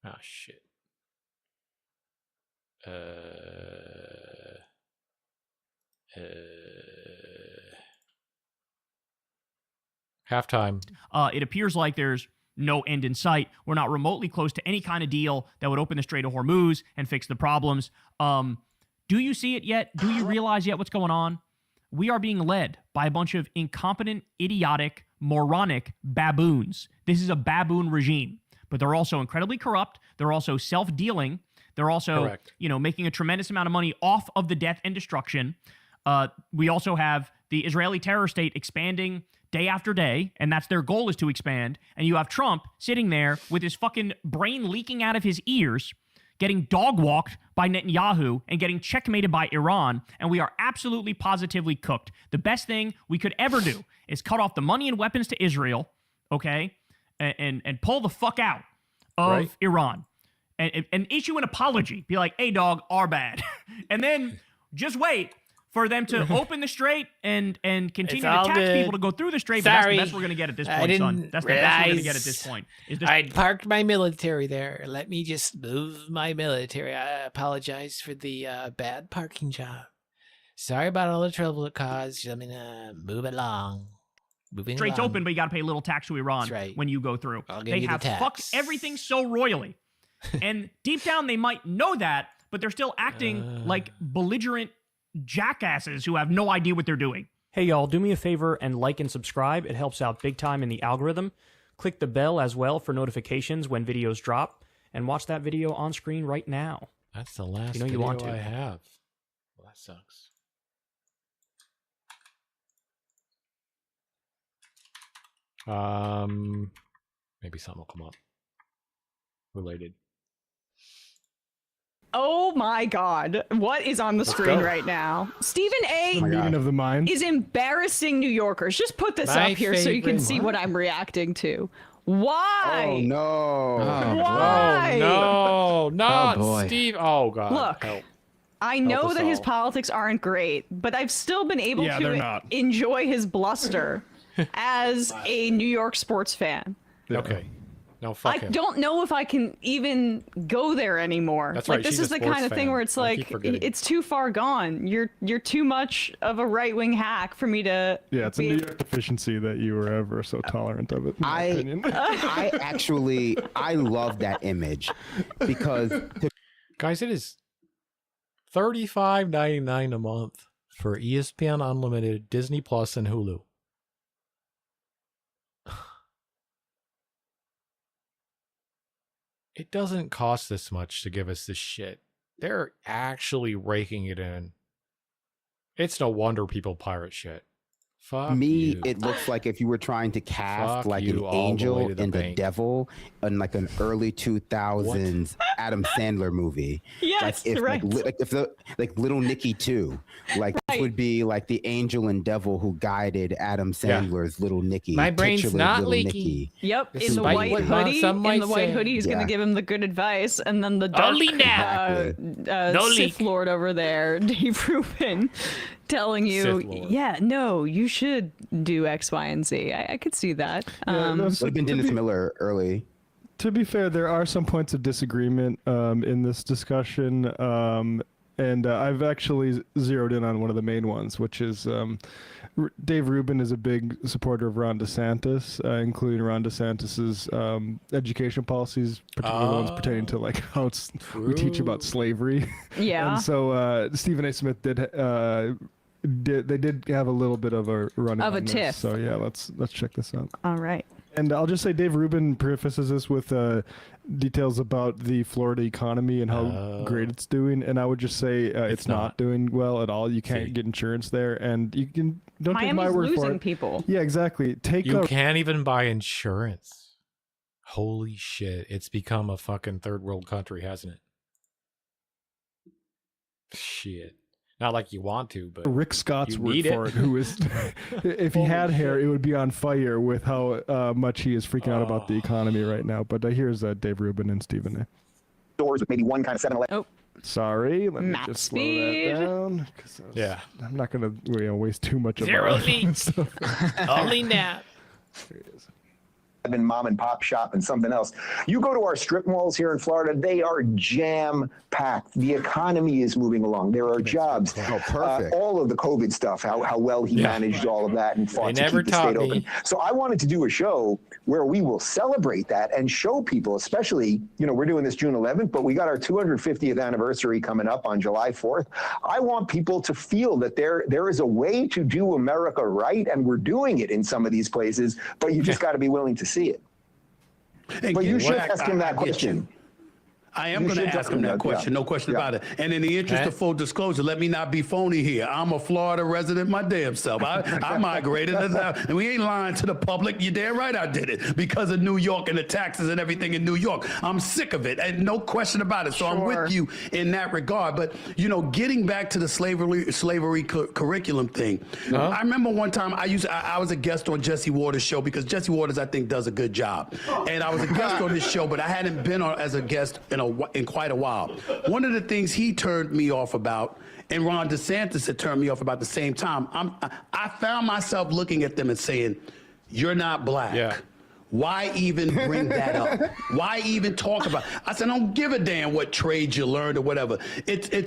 Ah, shit. Halftime. It appears like there's no end in sight. We're not remotely close to any kind of deal that would open the Strait of Hormuz and fix the problems. Do you see it yet? Do you realize yet what's going on? We are being led by a bunch of incompetent, idiotic, moronic baboons. This is a baboon regime, but they're also incredibly corrupt. They're also self-dealing. They're also, making a tremendous amount of money off of the death and destruction. We also have the Israeli terror state expanding day after day, and that's their goal, is to expand. And you have Trump sitting there with his fucking brain leaking out of his ears, getting dog-walked by Netanyahu and getting checkmated by Iran, and we are absolutely positively cooked. The best thing we could ever do is cut off the money and weapons to Israel, okay, and pull the fuck out of Iran, and issue an apology. Be like, hey, dog, our bad. And then just wait for them to open the strait and continue to tax people to go through the strait. But that's the best we're going to get at this point, son. That's the best we're going to get at this point. I parked my military there. Let me just move my military. I apologize for the bad parking job. Sorry about all the trouble it caused. I'm going to move along. Straight's open, but you got to pay a little tax to Iran when you go through. They have fucked everything so royally. And deep down, they might know that, but they're still acting like belligerent jackasses who have no idea what they're doing. Hey y'all, do me a favor and like and subscribe. It helps out big time in the algorithm. Click the bell as well for notifications when videos drop, and watch that video on screen right now. That's the last you know video you want to. I have. Well, that sucks. Maybe something will come up related. Oh my God. What is on the screen right now? Stephen A. Meeting of the mind. is embarrassing New Yorkers. Just put this My up here so you can favorite- see what I'm reacting to. Why? Oh no! Why? No, not boy. Steve. Oh God. Look, Help. I know us that his all. politics aren't great, but I've still been able Yeah, they're to not. enjoy his bluster as a New York sports fan. Okay. No, fuck I him. don't know if I can even go there anymore. That's like right, this she's is a the kind sports of thing fan. where it's I keep like forgetting. it's too far gone. You're too much of a right-wing hack for me to Yeah, it's a New York deficiency that you were ever so tolerant of it. In my opinion. I love that image because Guys, it is $35.99 a month for ESPN Unlimited, Disney Plus, and Hulu. It doesn't cost this much to give us this shit. They're actually raking it in. It's no wonder people pirate shit. Fuck me, you. it looks like if you were trying to cast Fuck like you an all the angel way to the and the bank. devil in like an early 2000s Adam Sandler movie. Yes, like if, right. like Little Nicky 2. Like this would be like the angel and devil who guided Adam Sandler's Little Nicky. My brain's titular not Little leaky. Nicky. Yep, This in is the what white you do. hoodie. Some In might the white say. hoodie, he's gonna Yeah. give him the good advice, and then the dark Only now. No Sith leak. Lord over there, Dave Rubin, telling you, Sith Lord. yeah, no, you should do X, Y, and Z. I could see that. Would have been Dennis Miller early. To be fair, there are some points of disagreement in this discussion, and I've actually zeroed in on one of the main ones, which is Dave Rubin is a big supporter of Ron DeSantis, including Ron DeSantis's education policies, particularly the ones pertaining to like how we teach about slavery. Yeah. And so Stephen A. Smith did have a little bit of a run Of a on this. tiff. So yeah, let's check this out. All right. And I'll just say Dave Rubin prefaces this with details about the Florida economy and how great it's doing. And I would just say it's not doing well at all. You can't get insurance there, and you can don't take my Miami's word for losing it. people. Yeah, exactly. You can't even buy insurance. Holy shit. It's become a fucking third world country, hasn't it? Shit. Not like you want to, but Rick Scott's you word need for it, who is, if he had hair, it would be on fire with how much he is freaking out about the economy right now. But here's Dave Rubin and Stephen A. Doors with maybe one kind of 7-Eleven. Oh. Sorry, let me Map just speed. slow that down. Yeah. I'm not going to waste too much of Zero our leaks. Only nap. There it is. And mom and pop shop and something else. You go to our strip malls here in Florida, they are jam packed. The economy is moving along. There are jobs. Oh, perfect. All of the COVID stuff, how well he managed all of that and fought They to never keep the state taught me. open. So I wanted to do a show where we will celebrate that and show people, especially, we're doing this June 11th, but we got our 250th anniversary coming up on July 4th. I want people to feel that there is a way to do America right, and we're doing it in some of these places, but you just got to be willing to see it. But you should ask him that question. I am going to ask him that question, no question about it. And in the interest of full disclosure, let me not be phony here. I'm a Florida resident my damn self. I migrated, and we ain't lying to the public. You're damn right I did it because of New York and the taxes and everything in New York. I'm sick of it, and no question about it. So I'm with you in that regard. But, getting back to the slavery curriculum thing, I remember one time I was a guest on Jesse Waters' show because Jesse Waters, I think, does a good job. And I was a guest on this show, but I hadn't been on as a guest in quite a while. One of the things he turned me off about, and Ron DeSantis had turned me off about at the same time, I found myself looking at them and saying, "You're not black." Yeah. Why even bring that up? Why even talk about it? I said, I don't give a damn what trades you learned or whatever. It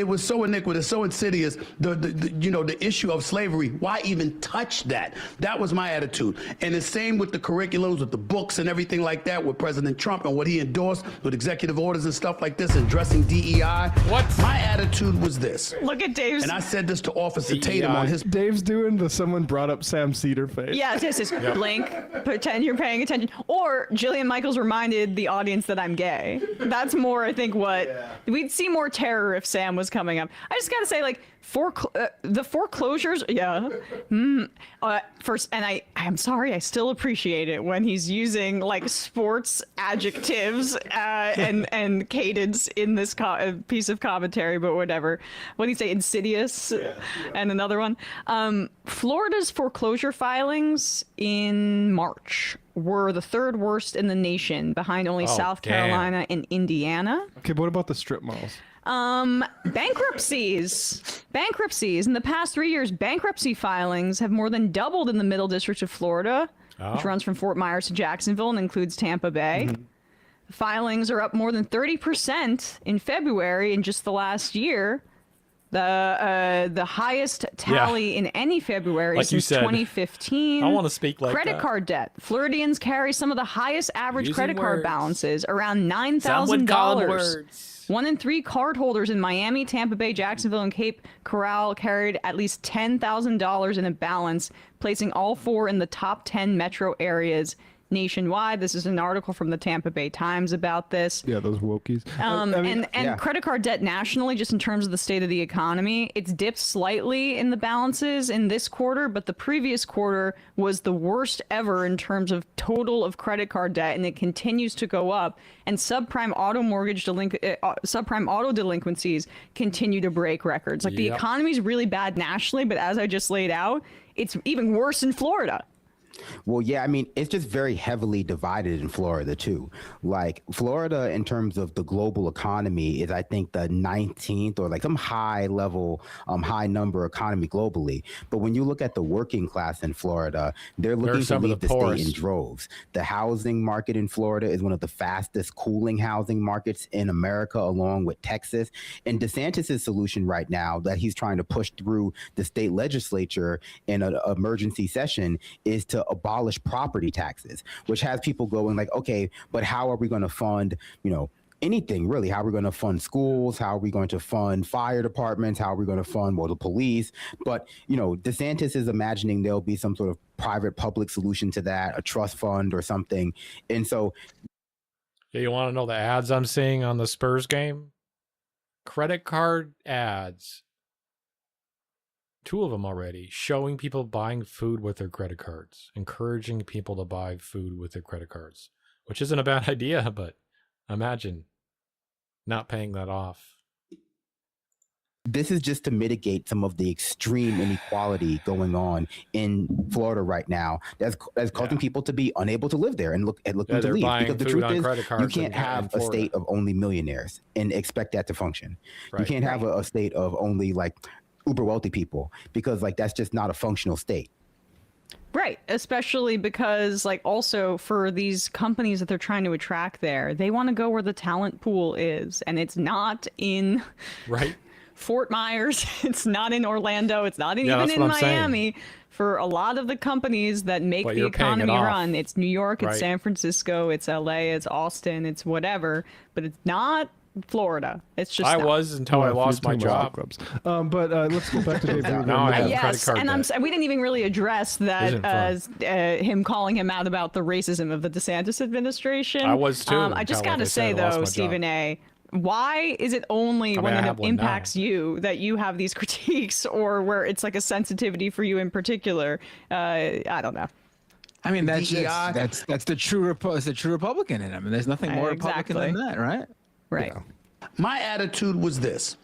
was so iniquitous, so insidious. The issue of slavery. Why even touch that? That was my attitude. And the same with the curriculums, with the books and everything like that, with President Trump and what he endorsed with executive orders and stuff like this, and addressing DEI. My attitude was this. Look at Dave's. And I said this to Officer Tatum on his. Dave's doing the someone brought up Sam Cedar face. Yeah, this is blink, pretend you're paying attention. Or Jillian Michaels reminded the audience that I'm gay. That's more, I think, what we'd see more terror if Sam was coming up. I just gotta say, like, the foreclosures, first, and I'm sorry, I still appreciate it when he's using like sports adjectives and cadence in this piece of commentary, but whatever. What do you say, insidious? And another one. Florida's foreclosure filings in March were the third worst in the nation, behind only South Carolina and Indiana. Okay, but what about the strip malls? Bankruptcies. In the past 3 years, bankruptcy filings have more than doubled in the Middle District of Florida, which runs from Fort Myers to Jacksonville and includes Tampa Bay. Filings are up more than 30% in February in just the last year. The highest tally in any February since 2015. I want to speak like credit that. card debt. Floridians carry some of the highest average Using credit card words. balances, around $9,000. 1 in 3 cardholders in Miami, Tampa Bay, Jacksonville, and Cape Coral carried at least $10,000 in a balance, placing all 4 in the top 10 metro areas nationwide. This is an article from the Tampa Bay Times about this. Yeah, those wokies. And credit card debt nationally, just in terms of the state of the economy, it's dipped slightly in the balances in this quarter, but the previous quarter was the worst ever in terms of total of credit card debt, and it continues to go up. And subprime auto delinquencies continue to break records. Like the economy's really bad nationally, but as I just laid out, it's even worse in Florida. Well, yeah, I mean, it's just very heavily divided in Florida, too. Like, Florida, in terms of the global economy, is, I think, the 19th or like some high number economy globally. But when you look at the working class in Florida, they're looking to leave the state in droves. The housing market in Florida is one of the fastest cooling housing markets in America, along with Texas. And DeSantis' solution right now that he's trying to push through the state legislature in an emergency session is to abolish property taxes, which has people going like, okay, but how are we going to fund, anything really? How are we going to fund schools? How are we going to fund fire departments? How are we going to fund, the police? But, DeSantis is imagining there'll be some sort of private public solution to that, a trust fund or something. And so. Yeah, you want to know the ads I'm seeing on the Spurs game? Credit card ads. 2 of them already, showing people buying food with their credit cards, encouraging people to buy food with their credit cards, which isn't a bad idea, but imagine not paying that off. This is just to mitigate some of the extreme inequality going on in Florida right now. That's causing people to be unable to live there and looking to leave. Because the truth is, you can't have a state of only millionaires and expect that to function. Right. You can't have a state of only like uber wealthy people, because like that's just not a functional state. Right, especially because like also for these companies that they're trying to attract there, they want to go where the talent pool is, and it's not in Fort Myers, it's not in Orlando, it's not even in Miami. For a lot of the companies that make the economy run, it's New York, it's San Francisco, it's LA, it's Austin, it's whatever, but it's not Florida. It's just I was until I lost my job. But let's go back to Dave Rubin. Now I have yes, credit card and we didn't even really address that him calling him out about the racism of the DeSantis administration. I was too. I just got to say though, Stephen A., why is it only when it impacts you that you have these critiques, or where it's like a sensitivity for you in particular? I don't know. I mean, that's the true Republican in him, and there's nothing more Republican than that, right? Right. Yeah. My attitude was this,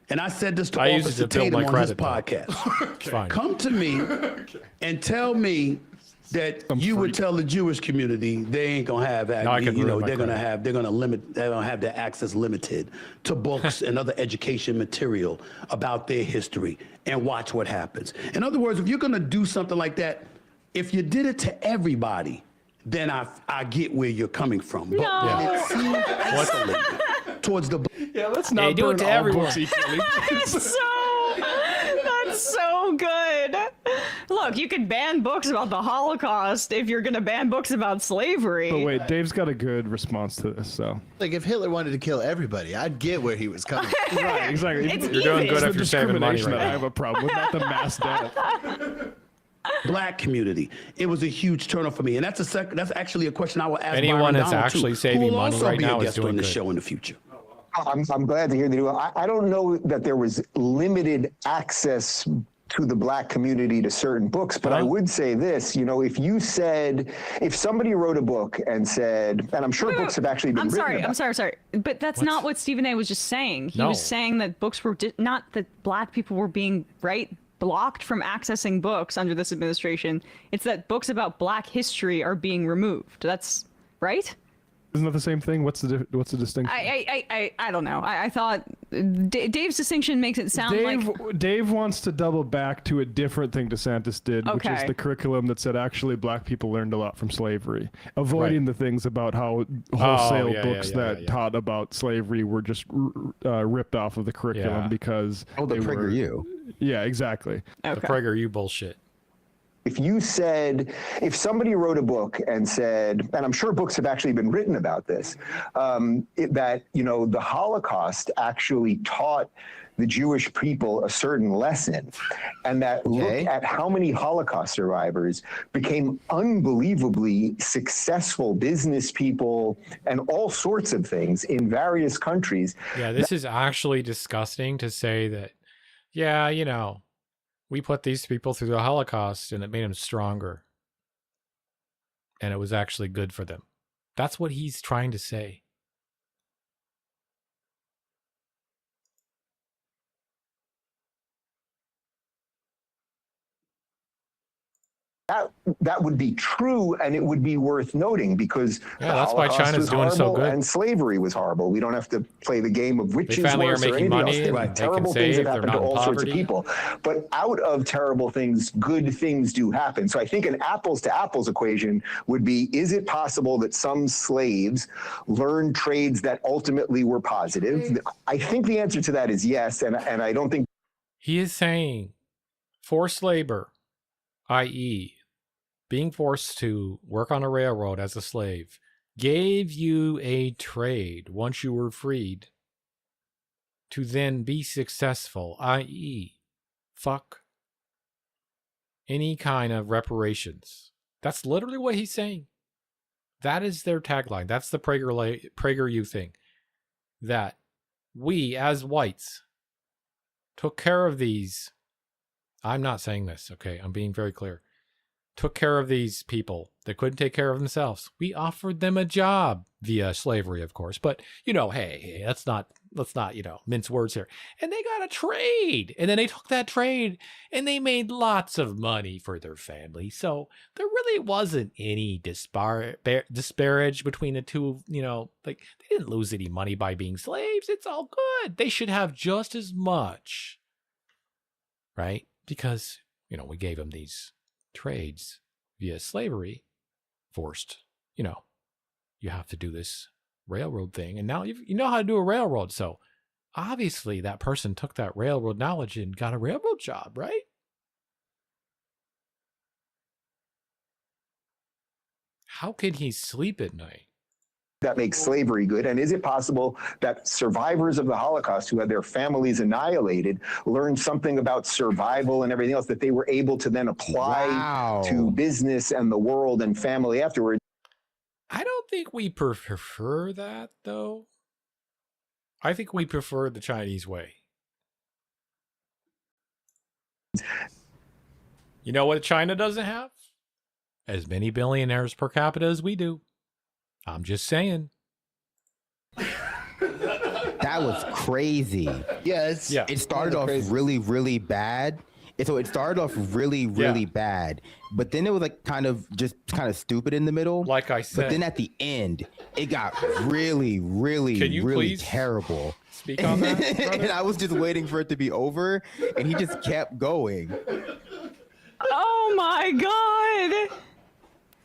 and I said this to Officer Tatum on his podcast. Fine. Come to me and tell me that you would tell the Jewish community they ain't gonna have, they're gonna have their access limited to books and other education material about their history, and watch what happens. In other words, if you're gonna do something like that, if you did it to everybody, then I get where you're coming from. But when it seems isolated towards the let's not do it to everyone. That's so good. Look, you could ban books about the Holocaust if you're gonna ban books about slavery. But wait, Dave's got a good response to this. So, like, if Hitler wanted to kill everybody, I'd get where he was coming from. Right, exactly. It's You're doing good if you're saving money. That I have a problem with, not the mass death. Black community. It was a huge turnoff for me, and that's actually a question I will ask Anyone Byron that's Donald, actually too, saving who will money also right be now a is guest doing on the good. show in the future. I'm glad to hear they do. I don't know that there was limited access to the Black community to certain books, but I would say this, if somebody wrote a book and said, and I'm sure books have actually been written about. I'm sorry. But that's not what Stephen A was just saying. He was saying that books were not that Black people were being blocked from accessing books under this administration. It's that books about Black history are being removed. That's right. Isn't that the same thing? What's the distinction? I don't know. I thought Dave's distinction makes it sound like Dave wants to double back to a different thing DeSantis did, which is Okay. the curriculum that said actually Black people learned a lot from slavery, avoiding the things about how wholesale books that taught about slavery were just ripped off of the curriculum because the PragerU. Yeah, exactly. The PragerU bullshit. If somebody wrote a book and said, and I'm sure books have actually been written about this, that the Holocaust actually taught the Jewish people a certain lesson, and that looked at how many Holocaust survivors became unbelievably successful business people and all sorts of things in various countries. Yeah, this is actually disgusting to say that, we put these people through the Holocaust and it made them stronger. And it was actually good for them. That's what he's trying to say. That would be true, and it would be worth noting because the that's why Holocaust China's was doing so horrible good. And slavery was horrible. We don't have to play the game of which is finally are worse or making anything money else. and they Terrible can things save, have they're happened to not in all sorts of poverty. people. But out of terrible things, good things do happen. So I think an apples to apples equation would be: is it possible that some slaves learned trades that ultimately were positive? I think the answer to that is yes, and I don't think He is saying forced labor, i.e., being forced to work on a railroad as a slave, gave you a trade once you were freed to then be successful, i.e., fuck any kind of reparations. That's literally what he's saying. That is their tagline. That's the PragerU thing. That we, as whites, took care of these. I'm not saying this, okay? I'm being very clear. Took care of these people that couldn't take care of themselves. We offered them a job via slavery, of course. But, hey, let's not, mince words here. And they got a trade. And then they took that trade and they made lots of money for their family. So there really wasn't any disparage between the two, they didn't lose any money by being slaves. It's all good. They should have just as much, right? Because, we gave them these trades via slavery, forced, you have to do this railroad thing. And now you know how to do a railroad. So obviously that person took that railroad knowledge and got a railroad job, right? How can he sleep at night? that makes slavery good? And is it possible that survivors of the Holocaust who had their families annihilated learned something about survival and everything else that they were able to then apply to business and the world and family afterwards? I don't think we prefer that, though. I think we prefer the Chinese way. You know what China doesn't have? As many billionaires per capita as we do. I'm just saying. That was crazy. Yes. Yeah. It started off really, really bad. So it started off really, really bad, but then it was like kind of stupid in the middle. Like I said. But then at the end, it got really, really, really terrible. Speak on that, brother? And I was just waiting for it to be over, and he just kept going. Oh my God.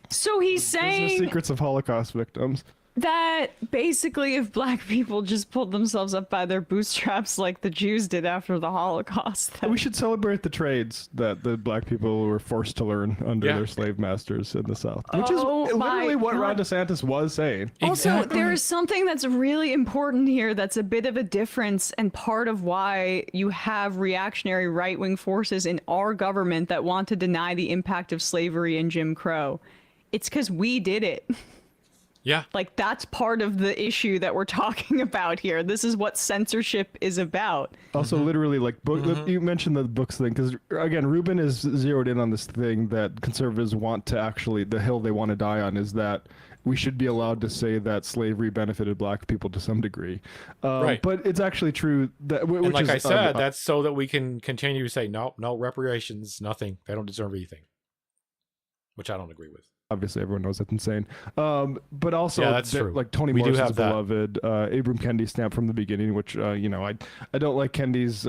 So he's saying The secrets of Holocaust victims. That basically, if black people just pulled themselves up by their bootstraps like the Jews did after the Holocaust. We should celebrate the trades that the black people were forced to learn under their slave masters in the South, which is literally what Ron DeSantis was saying. Also, there is something that's really important here that's a bit of a difference, and part of why you have reactionary right-wing forces in our government that want to deny the impact of slavery and Jim Crow. It's because we did it. Yeah. Like, that's part of the issue that we're talking about here. This is what censorship is about. Also, literally, like, you mentioned the books thing, because, again, Rubin is zeroed in on this thing that conservatives want to actually, the hill they want to die on is that we should be allowed to say that slavery benefited black people to some degree. Right. But it's actually true that, which And like is, I said, that's so that we can continue to say, no reparations, nothing. They don't deserve anything. Which I don't agree with. Obviously, everyone knows that's insane. But also, yeah, that's true. Like Toni we do Morrison's have that. beloved, Abram Kendi stamp from the beginning, which, you know, I don't like Kendi's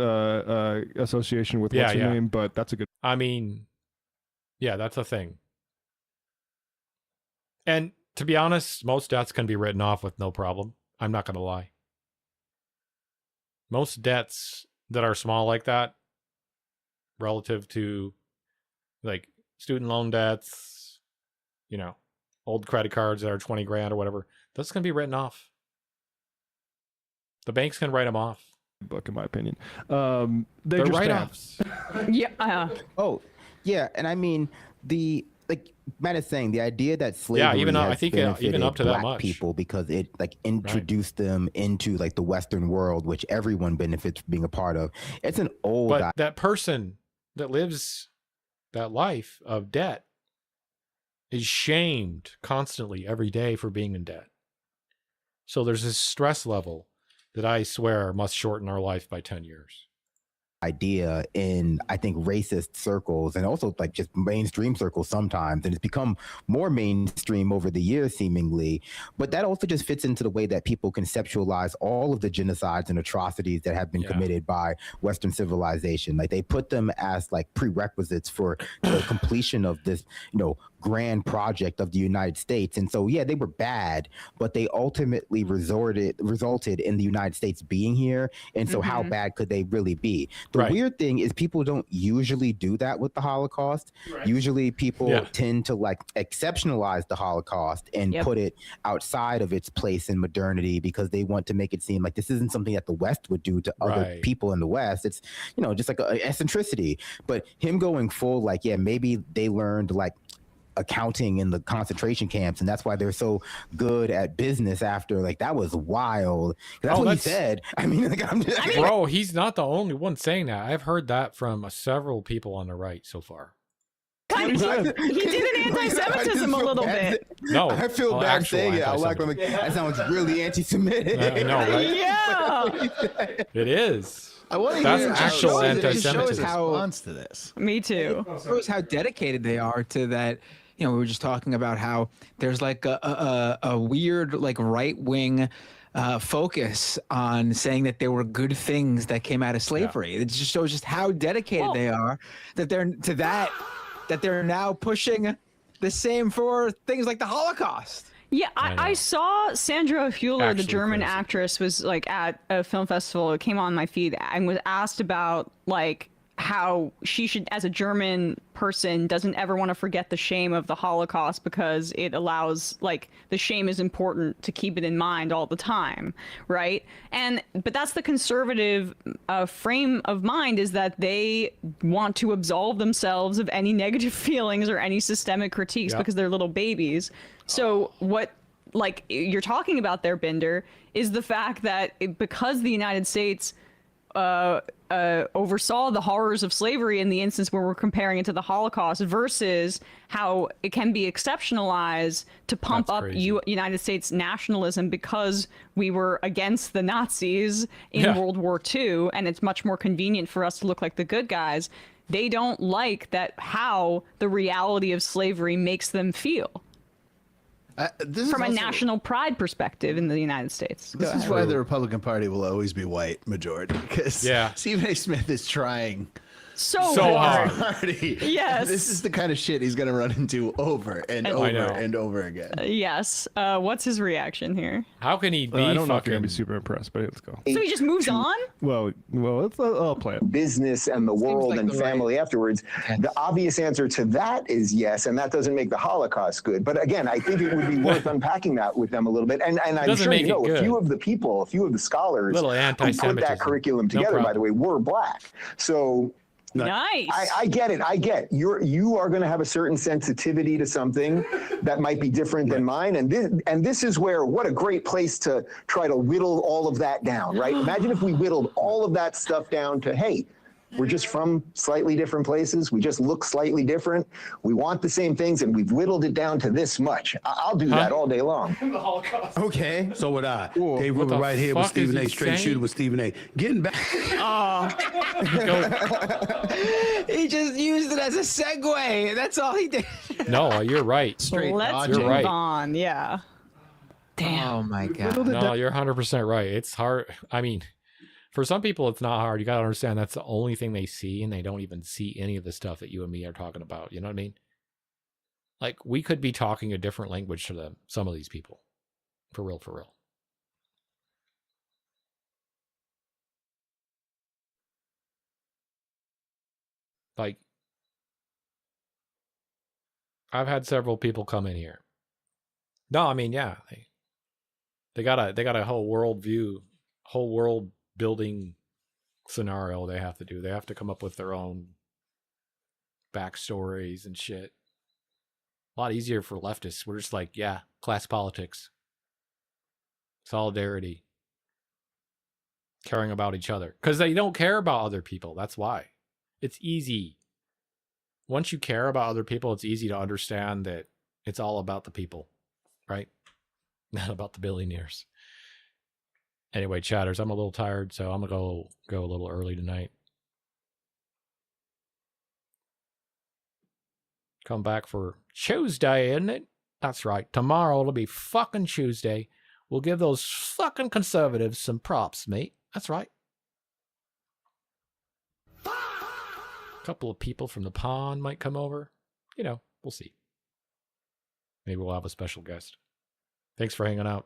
association with what's her name, but that's a good. I mean, yeah, that's a thing. And to be honest, most debts can be written off with no problem. I'm not going to lie. Most debts that are small like that, relative to like student loan debts, you know, old credit cards that are 20 grand or whatever, those can be written off. The banks can write them off. Book, in my opinion. They're write-offs. Yeah. Oh, yeah, and I mean like Matt is saying, the idea that slavery even has I think benefited even up to that black much people because it like introduced them into like the Western world, which everyone benefits from being a part of. It's an old. But that person that lives that life of debt is shamed constantly every day for being in debt. So there's this stress level that I swear must shorten our life by 10 years. Idea in, I think, racist circles and also like just mainstream circles sometimes, and it's become more mainstream over the years seemingly, but that also just fits into the way that people conceptualize all of the genocides and atrocities that have been committed by Western civilization. Like they put them as like prerequisites for the completion of this, you know, grand project of the United States. And so yeah, they were bad, but they ultimately resulted in the United States being here. And so how bad could they really be? The weird thing is people don't usually do that with the Holocaust. Usually people tend to like exceptionalize the Holocaust and put it outside of its place in modernity because they want to make it seem like this isn't something that the West would do to other people in the West. It's, you know, just like an eccentricity. But him going full, like, yeah, maybe they learned like accounting in the concentration camps and that's why they're so good at business after, like, that was wild. That's what he said. I mean, like, bro, he's not the only one saying that. I've heard that from several people on the right so far. He did an anti-Semitism a little bit. No, I feel bad saying it. I like when that sounds really anti-Semitic. I know, right? Yeah. It is. I want to That's hear actual anti-Semitism. Response to this. Me too. It shows how dedicated they are to that. You know, we were just talking about how there's like a weird like right-wing focus on saying that there were good things that came out of slavery. It just shows just how dedicated they are that they're to that they're now pushing the same for things like the Holocaust. Yeah, I saw Sandra Hüller, the German actress, was like at a film festival. It came on my feed and was asked about like how she should, as a German person, doesn't ever want to forget the shame of the Holocaust because it allows, like, the shame is important to keep it in mind all the time, right? But that's the conservative frame of mind, is that they want to absolve themselves of any negative feelings or any systemic critiques because they're little babies. So what, like, you're talking about there, Binder, is the fact that because the United States oversaw the horrors of slavery in the instance where we're comparing it to the Holocaust versus how it can be exceptionalized to pump up United States nationalism because we were against the Nazis in World War II, and it's much more convenient for us to look like the good guys. They don't like that, how the reality of slavery makes them feel. From a national pride perspective in the United States. This is why the Republican Party will always be white majority, because Stephen A. Smith is trying So hard. Marty, Yes. This is the kind of shit he's gonna run into over and over and over again. Yes. What's his reaction here? How can he be I don't know if you're fucking gonna be super impressed, but let's go. So he just moves on? Well, I'll play it. Business and the world like and the right family afterwards. The obvious answer to that is yes, and that doesn't make the Holocaust good. But again, I think it would be worth unpacking that with them a little bit. And I'm doesn't sure make you know, it a good. few of the people, a few of the scholars Little who put anti-Semitism. that curriculum No together, by problem. the way, were black. So Nice. I get it. I get you are going to have a certain sensitivity to something that might be different than mine, and this is where what a great place to try to whittle all of that down, right? Imagine if we whittled all of that stuff down to, hey, we're just from slightly different places. We just look slightly different. We want the same things, and we've whittled it down to this much. I'll do that all day long. the Holocaust. Okay. So would I. Cool. Dave What Rubin the right here with fuck is Stephen A. he Straight saying? shooter with Stephen A. Getting back. He just used it as a segue. That's all he did. No, you're right. Straight Let's dodging. You're move right. on. Yeah. Damn. Oh my god. No, you're 100% right. It's hard. I mean, for some people, it's not hard. You got to understand that's the only thing they see, and they don't even see any of the stuff that you and me are talking about. You know what I mean? Like, we could be talking a different language to them, some of these people. For real, for real. Like, I've had several people come in here. No, I mean, yeah, they got a whole world view, whole world building scenario they have to do. They have to come up with their own backstories and shit. A lot easier for leftists. We're just like, yeah, class politics, solidarity, caring about each other, because they don't care about other people. That's why. It's easy. Once you care about other people, it's easy to understand that it's all about the people, right? Not about the billionaires. Anyway, chatters, I'm a little tired, so I'm gonna go a little early tonight. Come back for Tuesday, isn't it? That's right. Tomorrow it'll be fucking Tuesday. We'll give those fucking conservatives some props, mate. That's right. A couple of people from the pond might come over. You know, we'll see. Maybe we'll have a special guest. Thanks for hanging out.